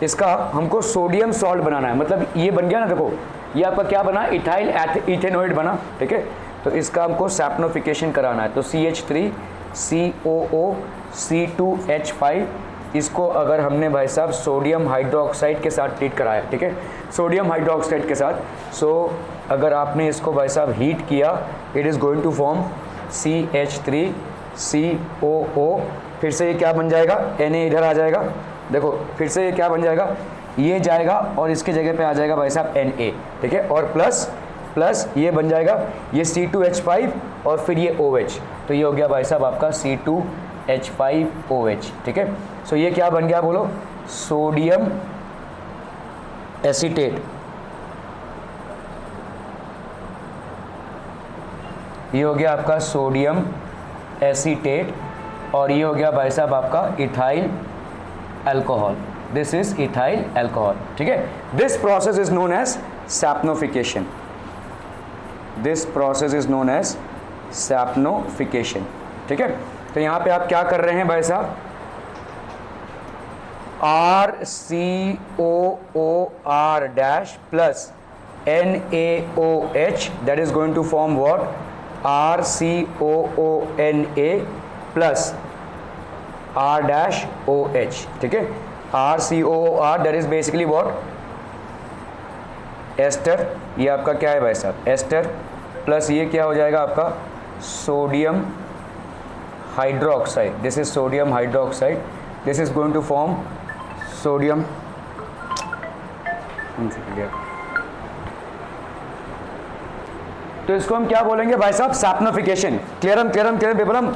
इसका हमको सोडियम सॉल्ट बनाना है, मतलब ये बन गया ना, देखो ये आपका क्या बना, इथाइल इथेनॉइड बना, ठीक है। तो इसका हमको सैप्नोफिकेशन कराना है, तो CH3 COO C2H5, इसको अगर हमने भाई साहब सोडियम हाइड्रोक्साइड के साथ ट्रीट कराया, ठीक है, सोडियम हाइड्रोक्साइड के साथ। सो अगर आपने इसको भाई साहब हीट किया, it is going to form CH3 COO, फिर से ये क्या बन जाएगा, Na इधर आ जाएगा, देखो फिर से ये क्या बन जाएगा, ये जाएगा और इसके जगह पे आ जाएगा भाई साहब Na, ठीक है, और प्लस ये बन जाएगा ये C2H5 और फिर ये OH, तो ये हो गया भाई साहब आपका C2H5OH, ठीक है। सो ये क्या बन गया बोलो, सोडियम एसीटेट। ये हो गया आपका सोडियम एसीटेट और ये हो गया भाई साहब आपका ethyl alcohol, this is ethyl alcohol, ठीक है। This process is known as saponification, this process is known as saponification, ठीक है। तो यहाँ पे आप क्या कर रहे हैं भाई साहब, RCOOR dash plus NaOH, that is going to form what, RCOONA plus R dash OH, ठीक है। RCOOR that is basically what, ester, ये आपका क्या है भाई साहब, एस्टर, प्लस ये क्या हो जाएगा आपका sodium hydroxide, this is sodium hydroxide, this is going to form sodium, तो इसको हम क्या बोलेंगे भाई साहब, सैप्नोफिकेशन। क्लियरम पेपरम।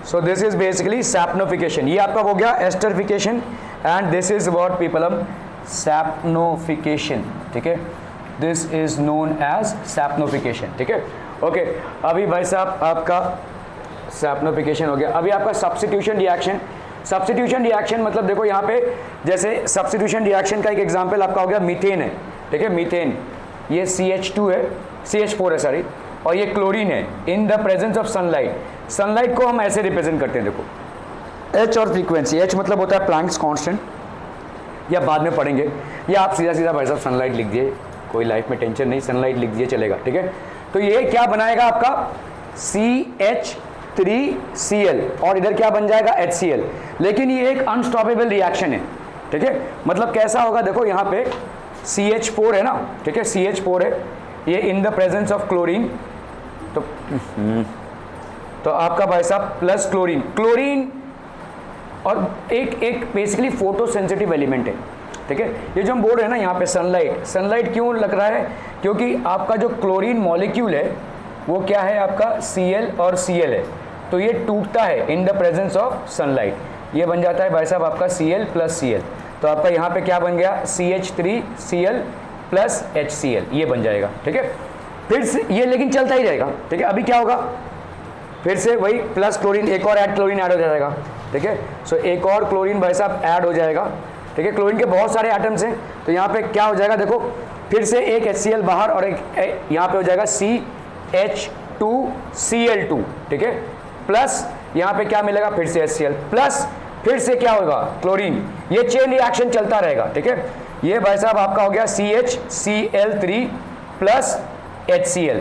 So this is basically saponification, ये आपका हो गया esterification and this is what पीपलम, सैप्नोफिकेशन, ठीक है। This is known as saponification, ठीक है। ओके, अभी भाई साहब आपका सैप्नोफिकेशन हो गया। अभी आपका सब्स्टिट्यूशन रिएक्शन। सब्स्टिट्यूशन रिएक्शन मतलब देखो यहाँ पे, जैसे सब्स्टिट्यूशन रिएक्शन का एक एग्जांपल आपका हो गया मीथेन है, ठीक है। मीथेन, ये CH2 है, CH4 है सॉरी, और ये क्लोरीन है इन the presence of sunlight. Sunlight को हम ऐसे रिप्रेजेंट करते हैं, देखो H और फ्रीक्वेंसी, H मतलब होता है प्लैंक्स कांस्टेंट, या बाद में पढ़ेंगे, या आप सीधा भाई साहब सनलाइट लिख दिए, कोई लाइफ में टेंशन नहीं, सनलाइट लिख दिए चलेगा, ठीक है। तो ये क्या बनाएगा आपका CH3Cl और इधर क्या बन जाएगा HCl, लेकिन ये एक अनस्टॉपेबल रिएक्शन है, ठीक है। मतलब कैसा होगा, देखो यहाँ पे CH4 है ना, ठीक है, CH4 है, ये इन द प्रेजेंस ऑफ क्लोरीन, तो आपका भाई साहब प्लस क्लोरीन और एक बेसिकली फोटो सेंसिटिव एलिमेंट है, ठीक है। ये जो हम बोल रहे हैं ना यहाँ पे सनलाइट क्यों लग रहा है, क्योंकि आपका जो क्लोरीन मॉलिक्यूल है वो क्या है आपका Cl और Cl है, तो ये टूटता है इन द प्रेजेंस ऑफ सनलाइट, ये बन जाता है भाई साहब आपका Cl प्लस Cl, तो आपका यहाँ पे क्या बन गया CH3Cl प्लस HCl, ये बन जाएगा, ठीक है। फिर से ये लेकिन चलता ही रहेगा, ठीक है। अभी क्या होगा, फिर से वही प्लस क्लोरीन, एक और क्लोरीन ऐड हो जाएगा, ठीक है। सो एक और क्लोरीन भाई साहब ऐड हो जाएगा, ठीक है। क्लोरीन के बहुत सारे एटम्स हैं, तो यहाँ पे क्या हो जाएगा, देखो फिर से एक HCl बाहर और एक यहाँ पे हो जाएगा CH2Cl2, ठीक है। प्लस यहाँ पे क्या मिलेगा, फिर से HCl प्लस फिर से क्या होगा क्लोरीन, ये चेन रिएक्शन चलता रहेगा, ठीक है। ये भाई साहब आपका हो गया CHCl3 प्लस HCl,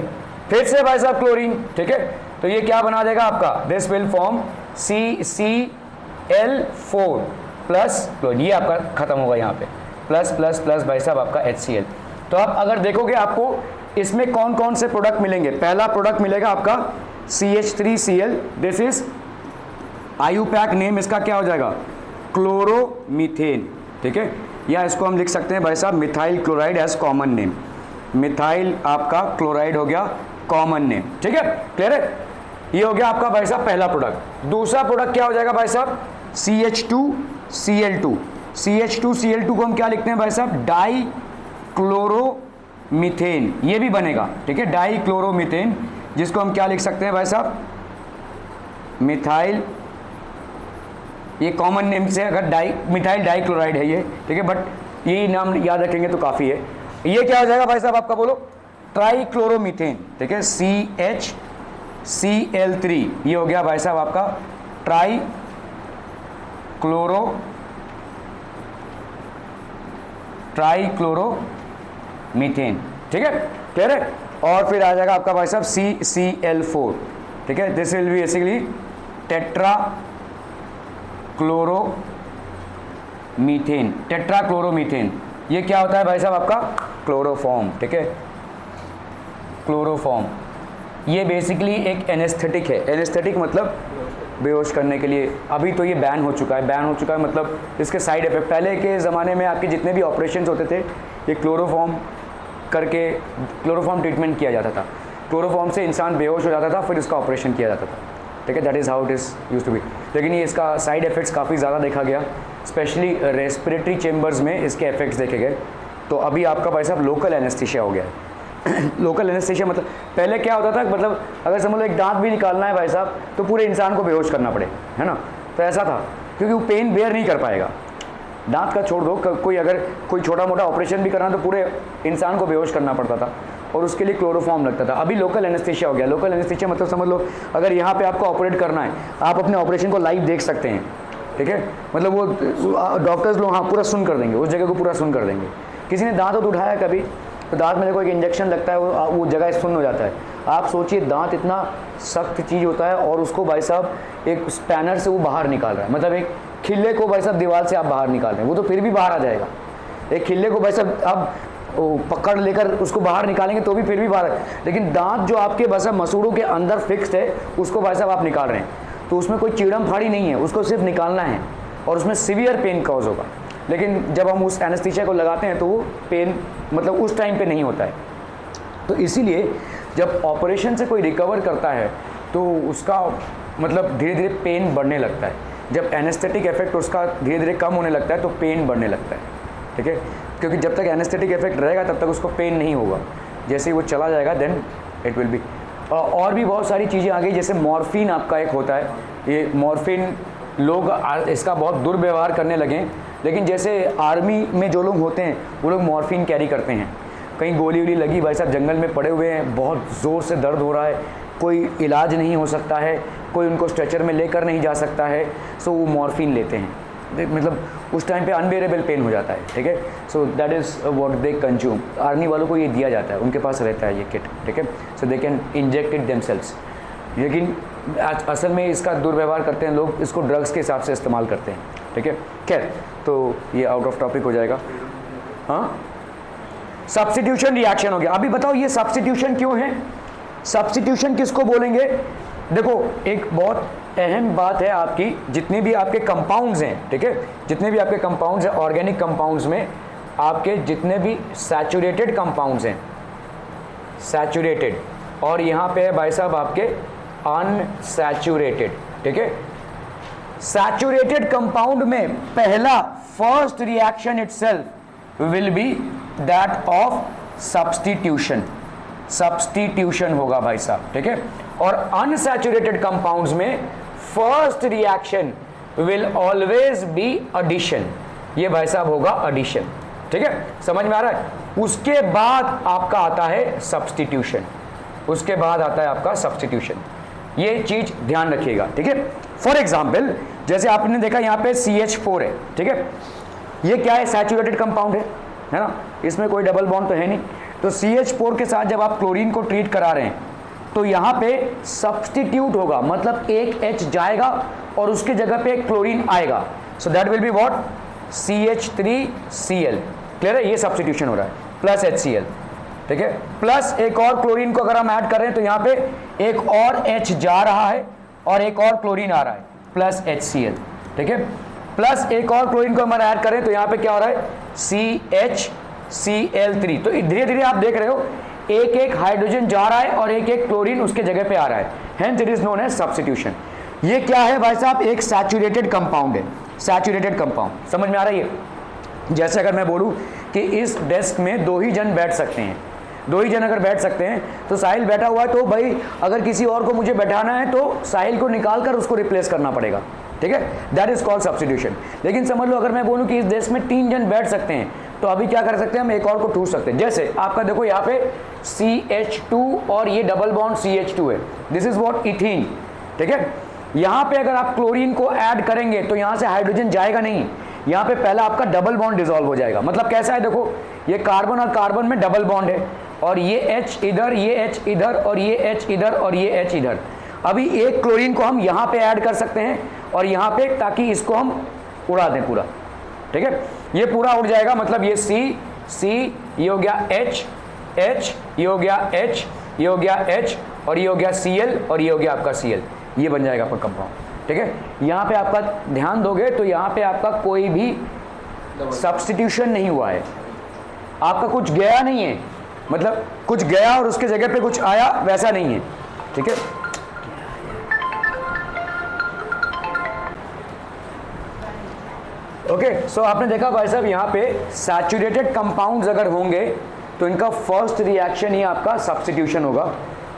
फिर से भाई साहब क्लोरीन, ठीक है। तो ये क्या बना देगा आपका, this will form CCl4 plus chlorine, ये आपका खत्म होगा यहाँ पे, प्लस प्लस प्लस भाई साहब आपका HCl। तो आप अगर देखोगे आपको इसमें कौन कौन से प्रोडक्ट मिलेंगे, पहला प्रोडक्ट मिलेगा आपका CH3Cl, this is IUPAC name इसका क्या हो जाएगा, क्लोरोमीथेन, ठीक है। या इसको हम लिख सकते हैं भाई साहब methyl chloride as common name, methyl आपका क्लोराइड हो गया कॉमन नेम, ठीक है। क्लियर है, ये हो गया आपका भाई साहब पहला प्रोडक्ट। दूसरा प्रोडक्ट क्या हो जाएगा भाई साहब, CH2Cl2, CH2Cl2 को हम क्या लिखते हैं भाई साहब, डाई क्लोरोमीथेन, ये भी बनेगा, ठीक है, डाई क्लोरोमीथेन, जिसको हम क्या लिख सकते हैं भाई साहब, मिथाइल, ये कॉमन नेम से अगर मिथाइल डाई क्लोराइड है ये, ठीक है, बट यही नाम याद रखेंगे तो काफ़ी है। ये क्या हो जाएगा भाई साहब आपका, बोलो, ट्राइक्लोरोमीथेन, ठीक है, CHCl3, ये हो गया भाई साहब आपका ट्राइक्लोरोमीथेन, ठीक है, क्लियर है। और फिर आ जाएगा आपका भाई साहब CCl4, ठीक है, दिस विल बी बेसिकली टेट्राक्लोरोमीथेन, ये क्या होता है भाई साहब आपका, क्लोरोफॉर्म, ठीक है, क्लोरोफॉर्म। ये बेसिकली एक एनेस्थेटिक है, एनेस्थेटिक मतलब बेहोश करने के लिए। अभी तो ये बैन हो चुका है, मतलब इसके साइड इफेक्ट, पहले के ज़माने में आपके जितने भी ऑपरेशंस होते थे ये क्लोरोफॉर्म ट्रीटमेंट किया जाता था, क्लोरोफॉर्म से इंसान बेहोश हो जाता था, फिर इसका ऑपरेशन किया जाता था, ठीक है, that is how it is use to be. लेकिन ये इसका साइड इफेक्ट्स काफ़ी ज़्यादा देखा गया, स्पेशली रेस्पिरेटरी चेम्बर्स में इसके इफेक्ट्स देखे गए। तो अभी आपका भाई साहब लोकल एनेस्थीसिया हो गया है। लोकल एनेस्थीसिया मतलब पहले क्या होता था, मतलब अगर समझ लो एक दांत भी निकालना है भाई साहब तो पूरे इंसान को बेहोश करना पड़े, है ना, तो ऐसा था, क्योंकि वो पेन बेयर नहीं कर पाएगा। दांत का छोड़ दो, कोई अगर कोई छोटा मोटा ऑपरेशन भी करना तो पूरे इंसान को बेहोश करना पड़ता था, और उसके लिए क्लोरोफॉर्म लगता था। अभी लोकल एनेस्थीसिया हो गया। लोकल एनेस्थीसिया मतलब समझ लो अगर यहाँ पे आपको ऑपरेट करना है, आप अपने ऑपरेशन को लाइव देख सकते हैं, ठीक है, मतलब वो डॉक्टर्स लोग हाँ पूरा सुन कर देंगे, उस जगह को पूरा सुन कर देंगे। किसी ने दांत उठाया कभी, तो दांत में देखो एक इंजेक्शन लगता है, वो जगह सुन्न हो जाता है। आप सोचिए दांत इतना सख्त चीज़ होता है, और उसको भाई साहब एक स्पैनर से वो बाहर निकाल रहा है, मतलब एक खिल्ले को भाई साहब दीवार से आप बाहर निकाल रहे हैं, वो तो फिर भी बाहर आ जाएगा। एक खिल्ले को भाई साहब आप पकड़ लेकर उसको बाहर निकालेंगे तो भी फिर भी बाहर, लेकिन दांत जो आपके भाई साहब मसूड़ों के अंदर फिक्स्ड है, उसको भाई साहब आप निकाल रहे हैं, तो उसमें कोई चीड़म फाड़ी नहीं है, उसको सिर्फ निकालना है, और उसमें सीवियर पेन कॉज होगा। लेकिन जब हम उस एनेस्थीसिया को लगाते हैं तो वो पेन मतलब उस टाइम पे नहीं होता है। तो इसीलिए जब ऑपरेशन से कोई रिकवर करता है तो उसका मतलब धीरे धीरे पेन बढ़ने लगता है। जब एनेस्थेटिक इफेक्ट उसका धीरे धीरे कम होने लगता है तो पेन बढ़ने लगता है, ठीक है, क्योंकि जब तक एनेस्थेटिक इफेक्ट रहेगा तब तक उसको पेन नहीं होगा। जैसे ही वो चला जाएगा देन इट विल बी। और भी बहुत सारी चीज़ें आ गई, जैसे मॉर्फिन आपका एक होता है। ये मॉर्फिन लोग इसका बहुत दुर्व्यवहार करने लगे, लेकिन जैसे आर्मी में जो लोग होते हैं वो लोग मॉर्फिन कैरी करते हैं। कहीं गोली वोली लगी, भाई साहब जंगल में पड़े हुए हैं, बहुत ज़ोर से दर्द हो रहा है, कोई इलाज नहीं हो सकता है, कोई उनको स्ट्रेचर में लेकर नहीं जा सकता है, सो वो मॉर्फिन लेते हैं। मतलब उस टाइम पे अनबेरेबल पेन हो जाता है, ठीक है, so that is what they consume. Army वालों को ये दिया जाता है, उनके पास रहता है ये किट, ठीक है, so they can inject it themselves. लेकिन असल में इसका दुर्व्यवहार करते हैं लोग, इसको ड्रग्स के हिसाब से इस्तेमाल करते हैं, ठीक है। खैर, तो ये आउट ऑफ टॉपिक हो जाएगा। हाँ, सब्स्टिट्यूशन रिएक्शन हो गया। अभी बताओ ये सब्स्टिट्यूशन क्यों है? सब्स्टिट्यूशन किसको बोलेंगे? देखो एक बहुत अहम बात है आपकी, जितने भी आपके कंपाउंड्स हैं, ठीक है, जितने भी आपके कंपाउंड्स हैं ऑर्गेनिक कंपाउंड्स में, आपके जितने भी सैचुरेटेड कंपाउंड्स हैं, सैचुरेटेड, और यहाँ पे है भाई साहब आपके अनसैचुरेटेड, ठीक है। सैचुरेटेड कंपाउंड में पहला first reaction itself will be that of substitution, substitution होगा भाई साहब, ठीक है। और अनसैचुरेटेड कंपाउंड्स में first reaction will always be addition, ये भाई साहब होगा एडिशन, ठीक है, समझ में आ रहा है। उसके बाद आपका आता है सब्स्टिट्यूशन, उसके बाद आता है आपका सब्स्टिट्यूशन, ये चीज ध्यान रखिएगा, ठीक है। फॉर एग्जाम्पल जैसे आपने देखा यहाँ पे CH4 है, ठीक है, ये क्या है? सैचुरेटेड कंपाउंड है ना, इसमें कोई डबल बॉन्ड तो है नहीं। तो CH4 के साथ जब आप क्लोरीन को ट्रीट करा रहे हैं तो यहाँ पे सब्स्टिट्यूट होगा, मतलब एक H जाएगा और उसके जगह पे क्लोरीन आएगा, so that will be what? CH3Cl, clear है, ये सब्स्टिट्यूशन हो रहा है, प्लस HCl, ठीक है, प्लस एक और क्लोरीन को अगर हम ऐड कर रहे हैं तो यहाँ पे एक और H जा रहा है और एक और क्लोरीन आ रहा है, प्लस HCl, ठीक है, प्लस एक और क्लोरीन को हम ऐड करें तो यहाँ पे क्या हो रहा है? CHCl3। तो धीरे धीरे आप देख रहे हो एक एक हाइड्रोजन जा रहा है और एक एक क्लोरीन उसके जगह पे आ रहा है, hence it is known as substitution. ये क्या है भाई साहब? एक सैचुरेटेड कंपाउंड है, सैचुरेटेड कंपाउंड, समझ में आ रही है? जैसे अगर मैं बोलूं कि इस डेस्क में 2 ही जन बैठ सकते हैं, 2 ही जन अगर बैठ सकते हैं, तो साहिल बैठा हुआ है, तो भाई अगर किसी और को मुझे बैठाना है तो साहिल को निकाल कर उसको रिप्लेस करना पड़ेगा, ठीक है, दैट इज कॉल्ड सब्स्टिट्यूशन। लेकिन समझ लो अगर मैं बोलूं कि इस डेस्क में 3 जन बैठ सकते हैं, तो अभी क्या कर सकते हैं, हम एक और को ठूस सकते हैं। जैसे आपका देखो यहाँ पे CH2 और ये डबल बॉन्ड CH2 है, दिस इज व्हाट इथीन, ठीक है। यहाँ पे अगर आप क्लोरीन को ऐड करेंगे तो यहाँ से हाइड्रोजन जाएगा नहीं, यहाँ पे पहला आपका डबल बॉन्ड डिसॉल्व हो जाएगा। मतलब कैसा है, देखो ये कार्बन और कार्बन में डबल बॉन्ड है, और ये H इधर, ये H इधर, और ये H इधर, और ये H इधर। अभी एक क्लोरीन को हम यहाँ पे ऐड कर सकते हैं और यहाँ पे, ताकि इसको हम उड़ा दें पूरा, ठीक है। ये पूरा उड़ जाएगा, मतलब ये C, ये हो गया H, ये हो गया H, ये हो गया H, और ये हो गया Cl, और ये हो गया आपका Cl। ये बन जाएगा आपका कंपाउंड, ठीक है। यहाँ पे आपका ध्यान दोगे तो यहाँ पे आपका कोई भी सब्स्टिट्यूशन नहीं हुआ है, आपका कुछ गया नहीं है, मतलब कुछ गया और उसके जगह पे कुछ आया, वैसा नहीं है, ठीक है। ओके, सो आपने देखा भाई साहब यहाँ पे सैचुरेटेड कंपाउंड्स अगर होंगे तो इनका फर्स्ट रिएक्शन ही आपका सब्स्टिट्यूशन होगा,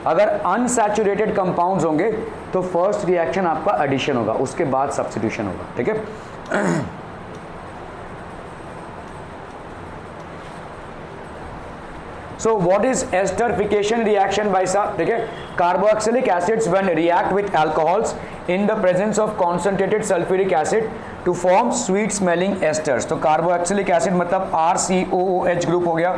अगर अनसैचुरेटेड कंपाउंड्स होंगे तो फर्स्ट रिएक्शन आपका एडिशन होगा, उसके बाद सब्स्टिट्यूशन होगा, ठीक है। So what is esterification reaction भाई साहब, ठीक है। Carboxylic acids when react with alcohols in the presence of concentrated sulphuric acid to form sweet smelling esters. तो कार्बोक्सिलिक एसिड मतलब RCOOH ग्रुप हो गया,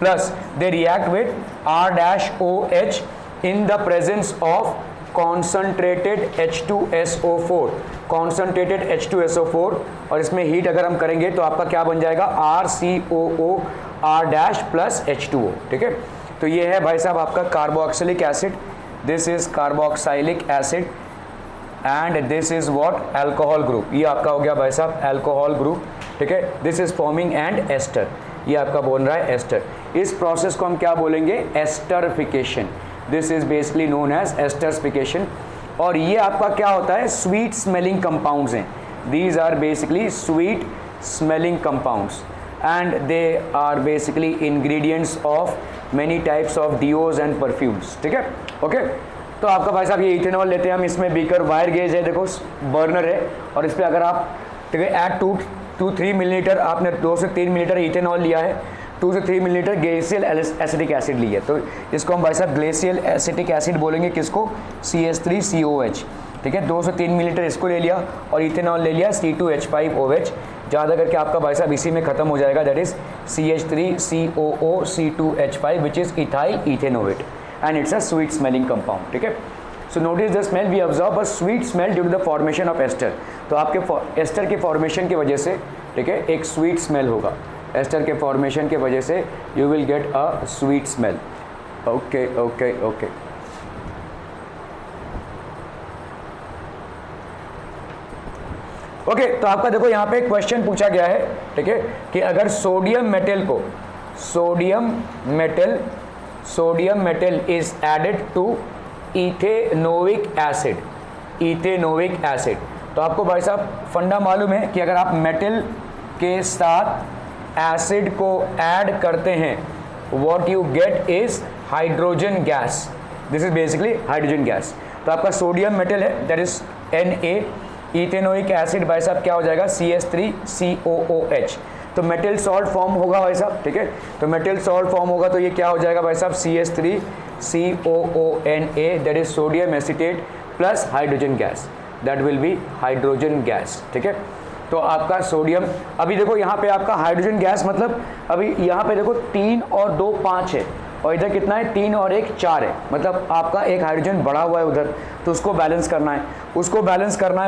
plus they react with R-OH in the presence of concentrated H2SO4, concentrated H2SO4, और इसमें heat अगर हम करेंगे तो आपका क्या बन जाएगा, RCOOR- प्लस H2O, ठीक है। तो ये है भाई साहब आपका carboxylic acid, this is carboxylic acid, and this is what, alcohol group. ये आपका हो गया भाई साहब अल्कोहल ग्रुप, ठीक है। This is forming and ester, ये आपका बोल रहा है एस्टर। इस प्रोसेस को हम क्या बोलेंगे, esterification. This is basically known as esterification. और ये आपका क्या होता है, स्वीट स्मेलिंग कंपाउंड्स हैं, these are basically sweet smelling compounds and they are basically ingredients of many types of deos and perfumes, ठीक है। ओके, तो आपका भाई साहब ये इथेनॉल लेते हैं हम, इसमें बीकर वायर गेज है, देखो बर्नर है, और इस पर अगर आप, ठीक है, ऐड 2 to 3 मिलीलीटर, आपने 2 से 3 मिलीलीटर इथेनॉल लिया है, 2 से 3 मिलीलीटर ग्लेशियल एसिटिक एसिड ली है, तो इसको हम भाई साहब ग्लेशियल एसिटिक एसिड बोलेंगे, किसको, CH3COH, ठीक है। 2 से 3 मिलीलीटर इसको ले लिया और इथेनॉल ले लिया C2H5OH, ज़्यादा करके आपका भाई साहब इसी में खत्म हो जाएगा, that is CH3COOC2H5 which is ethyl ethanoate, and it's a sweet smelling compound, ठीक है। So notice the smell, we observe a sweet smell due to the formation of ester. तो आपके एस्टर के फॉर्मेशन की वजह से, ठीक है, एक स्वीट स्मेल होगा, एस्टर के फॉर्मेशन की वजह से you will get a sweet smell. Okay okay okay, okay, तो आपका देखो यहाँ पे क्वेश्चन पूछा गया है, ठीक है, कि अगर sodium metal is added to ethanoic acid, तो आपको भाई साहब फंडा मालूम है कि अगर आप मेटल के साथ एसिड को ऐड करते हैं, what you get is hydrogen gas, this is basically hydrogen gas. तो आपका सोडियम मेटल है, that is Na, ethanoic acid भाई साहब क्या हो जाएगा, CH3COOH, तो मेटल सॉल्ट फॉर्म होगा भाई साहब, ठीक है। तो मेटल सॉल्ट फॉर्म होगा तो ये क्या हो जाएगा भाई साहब, CH3COONA, that is sodium acetate plus hydrogen gas, that will be hydrogen gas, ठीक है। तो आपका सोडियम, अभी देखो यहाँ पे आपका हाइड्रोजन गैस, मतलब अभी यहाँ पे देखो 3 और 2 5 है, और इधर कितना है, 3 और 1 4 है, मतलब आपका एक हाइड्रोजन बढ़ा हुआ है उधर, तो उसको बैलेंस करना है,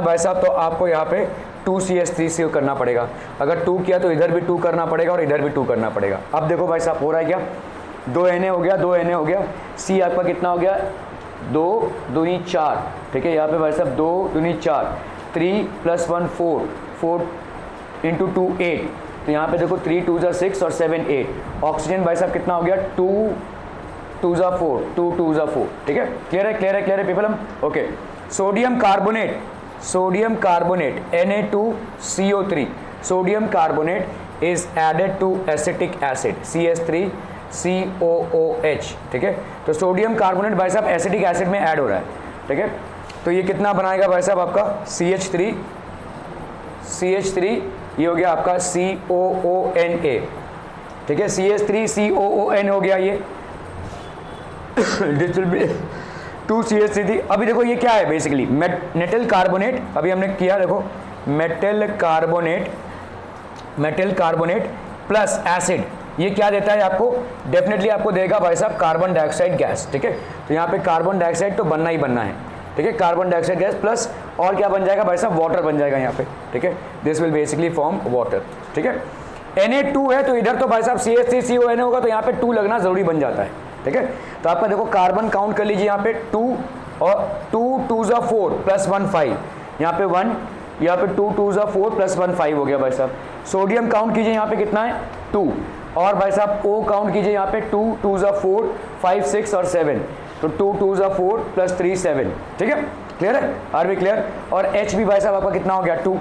भाई साहब, तो आपको यहाँ पे 2CH3 करना पड़ेगा। अगर 2 किया तो इधर भी 2 करना पड़ेगा और इधर भी 2 करना पड़ेगा। अब देखो भाई साहब हो रहा है क्या, 2 Na हो गया, 2 Na हो गया, C आपका कितना हो गया, 2 दूनी 4, ठीक है। यहाँ पे भाई साहब 2 दूनी 4, 3 + 1 4, 4 × 2 8, तो यहाँ पे देखो 3 2 6 और 7 8। ऑक्सीजन भाई साहब कितना हो गया, 2 2 4, 2 2 4, ठीक है। क्लियर है पीपल हम, okay. Sodium carbonate Na2CO3, sodium carbonate is added to acetic acid CH3COOH, ठीक है। तो सोडियम कार्बोनेट भाई साहब एसिटिक एसिड में ऐड हो रहा है, ठीक है। तो ये कितना बनाएगा भाई साहब आपका CH3, ये हो गया आपका COONA, ठीक है, CH3COON हो गया ये दिस विल बी 2CH3। अभी देखो ये क्या है बेसिकली, मेटल कार्बोनेट, अभी हमने किया देखो मेटल कार्बोनेट प्लस एसिड, ये क्या देता है आपको, डेफिनेटली आपको देगा भाई साहब कार्बन डाइऑक्साइड गैस। ठीक है, तो यहाँ पे कार्बन डाइऑक्साइड तो बनना ही बनना है। ठीक है, कार्बन डाइऑक्साइड गैस प्लस और क्या बन जाएगा भाई साहब, वाटर बन जाएगा यहाँ पे। ठीक है, this will basically form water. ठीक है, Na2 है तो इधर तो भाई साहब CH3CON होगा, तो यहाँ पे 2 लगना जरूरी बन जाता है। ठीक है, तो आपका देखो कार्बन काउंट कर लीजिए यहाँ पे 2 और 2 2s 4 प्लस 1 5, यहाँ पे 1, यहाँ पे 2 2s 4 प्लस 1 5 हो गया भाई साहब। सोडियम काउंट कीजिए यहाँ पे कितना है 2, और भाई साहब O काउंट कीजिए यहाँ पे 2 2s 4 5 6 और 7, तो 2 2s 4 प्लस 3 7। ठीक है, क्लियर है, आर भी क्लियर। और H भी भाई साहब आपका कितना हो गया 2,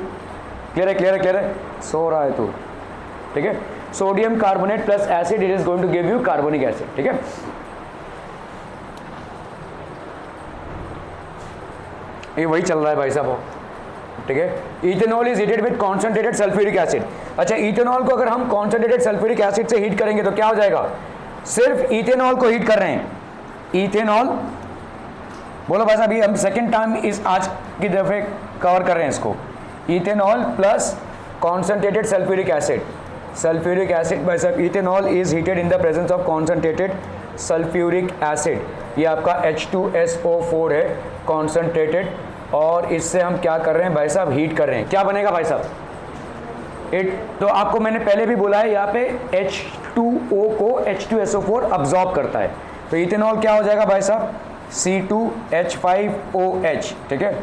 क्लियर है क्लियर है क्लियर है, सो रहा है तू। ठीक है, sodium carbonate plus acid, it is going to give you carbonic acid. ठीक है, ये वही चल रहा है भाई साहब। ठीक है, ethanol is heated with concentrated sulphuric acid. अच्छा, इथेनॉल को अगर हम कॉन्सेंट्रेटेड सल्फ्यूरिक एसिड से हीट करेंगे तो क्या हो जाएगा, सिर्फ इथेनॉल को हीट कर रहे हैं, इथेनॉल, बोलो भाई साहब, ये हम सेकेंड टाइम इस आज की दफे कवर कर रहे हैं इसको, ethanol plus concentrated sulphuric acid. Sulphuric acid भाई साहब, ethanol is heated in the presence of concentrated sulphuric acid, ये आपका H2SO4 है कॉन्सेंट्रेटेड, और इससे हम क्या कर रहे हैं भाई साहब, हीट कर रहे हैं। क्या बनेगा भाई साहब, तो आपको मैंने पहले भी बोला है यहाँ पे H2O को H2SO4 अब्जॉर्ब करता है, तो इथेनॉल क्या हो जाएगा भाई साहब, C2H5OH। ठीक है,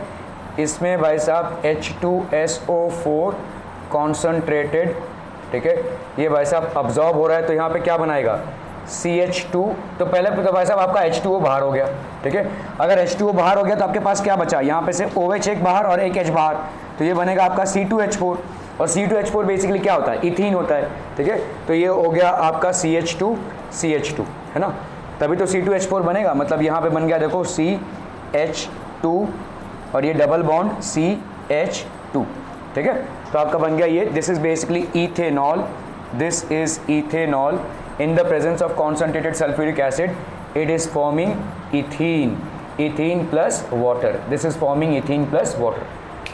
इसमें भाई साहब H2SO4 कॉन्सेंट्रेटेड, ठीक है, ये भाई साहब अब्जॉर्ब हो रहा है, तो यहाँ पे क्या बनाएगा CH2, तो पहले तो भाई साहब आपका H2O बाहर हो गया। ठीक है, अगर H2O बाहर हो गया तो आपके पास क्या बचा, यहाँ पे से OH एक बाहर और एक H बाहर, तो ये बनेगा आपका C2H4, और C2H4 बेसिकली क्या होता है, इथीन होता है। ठीक है, तो ये हो गया आपका CH2 है ना, तभी तो C2H4 बनेगा, मतलब यहाँ पे बन गया देखो CH2 और ये डबल बॉन्ड CH2। ठीक है, तो आपका बन गया ये, this is basically ethanol, this is ethanol in the presence of concentrated sulfuric acid, it is forming ethene plus water, this is forming ethene plus water।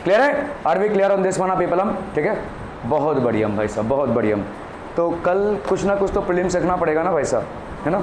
Clear है, are we clear on this one people हम। ठीक है, बहुत बढ़िया भाई साहब, बहुत बढ़िया। तो कल कुछ ना कुछ तो प्रीलिम्स रखना पड़ेगा ना भाई साहब, है ना।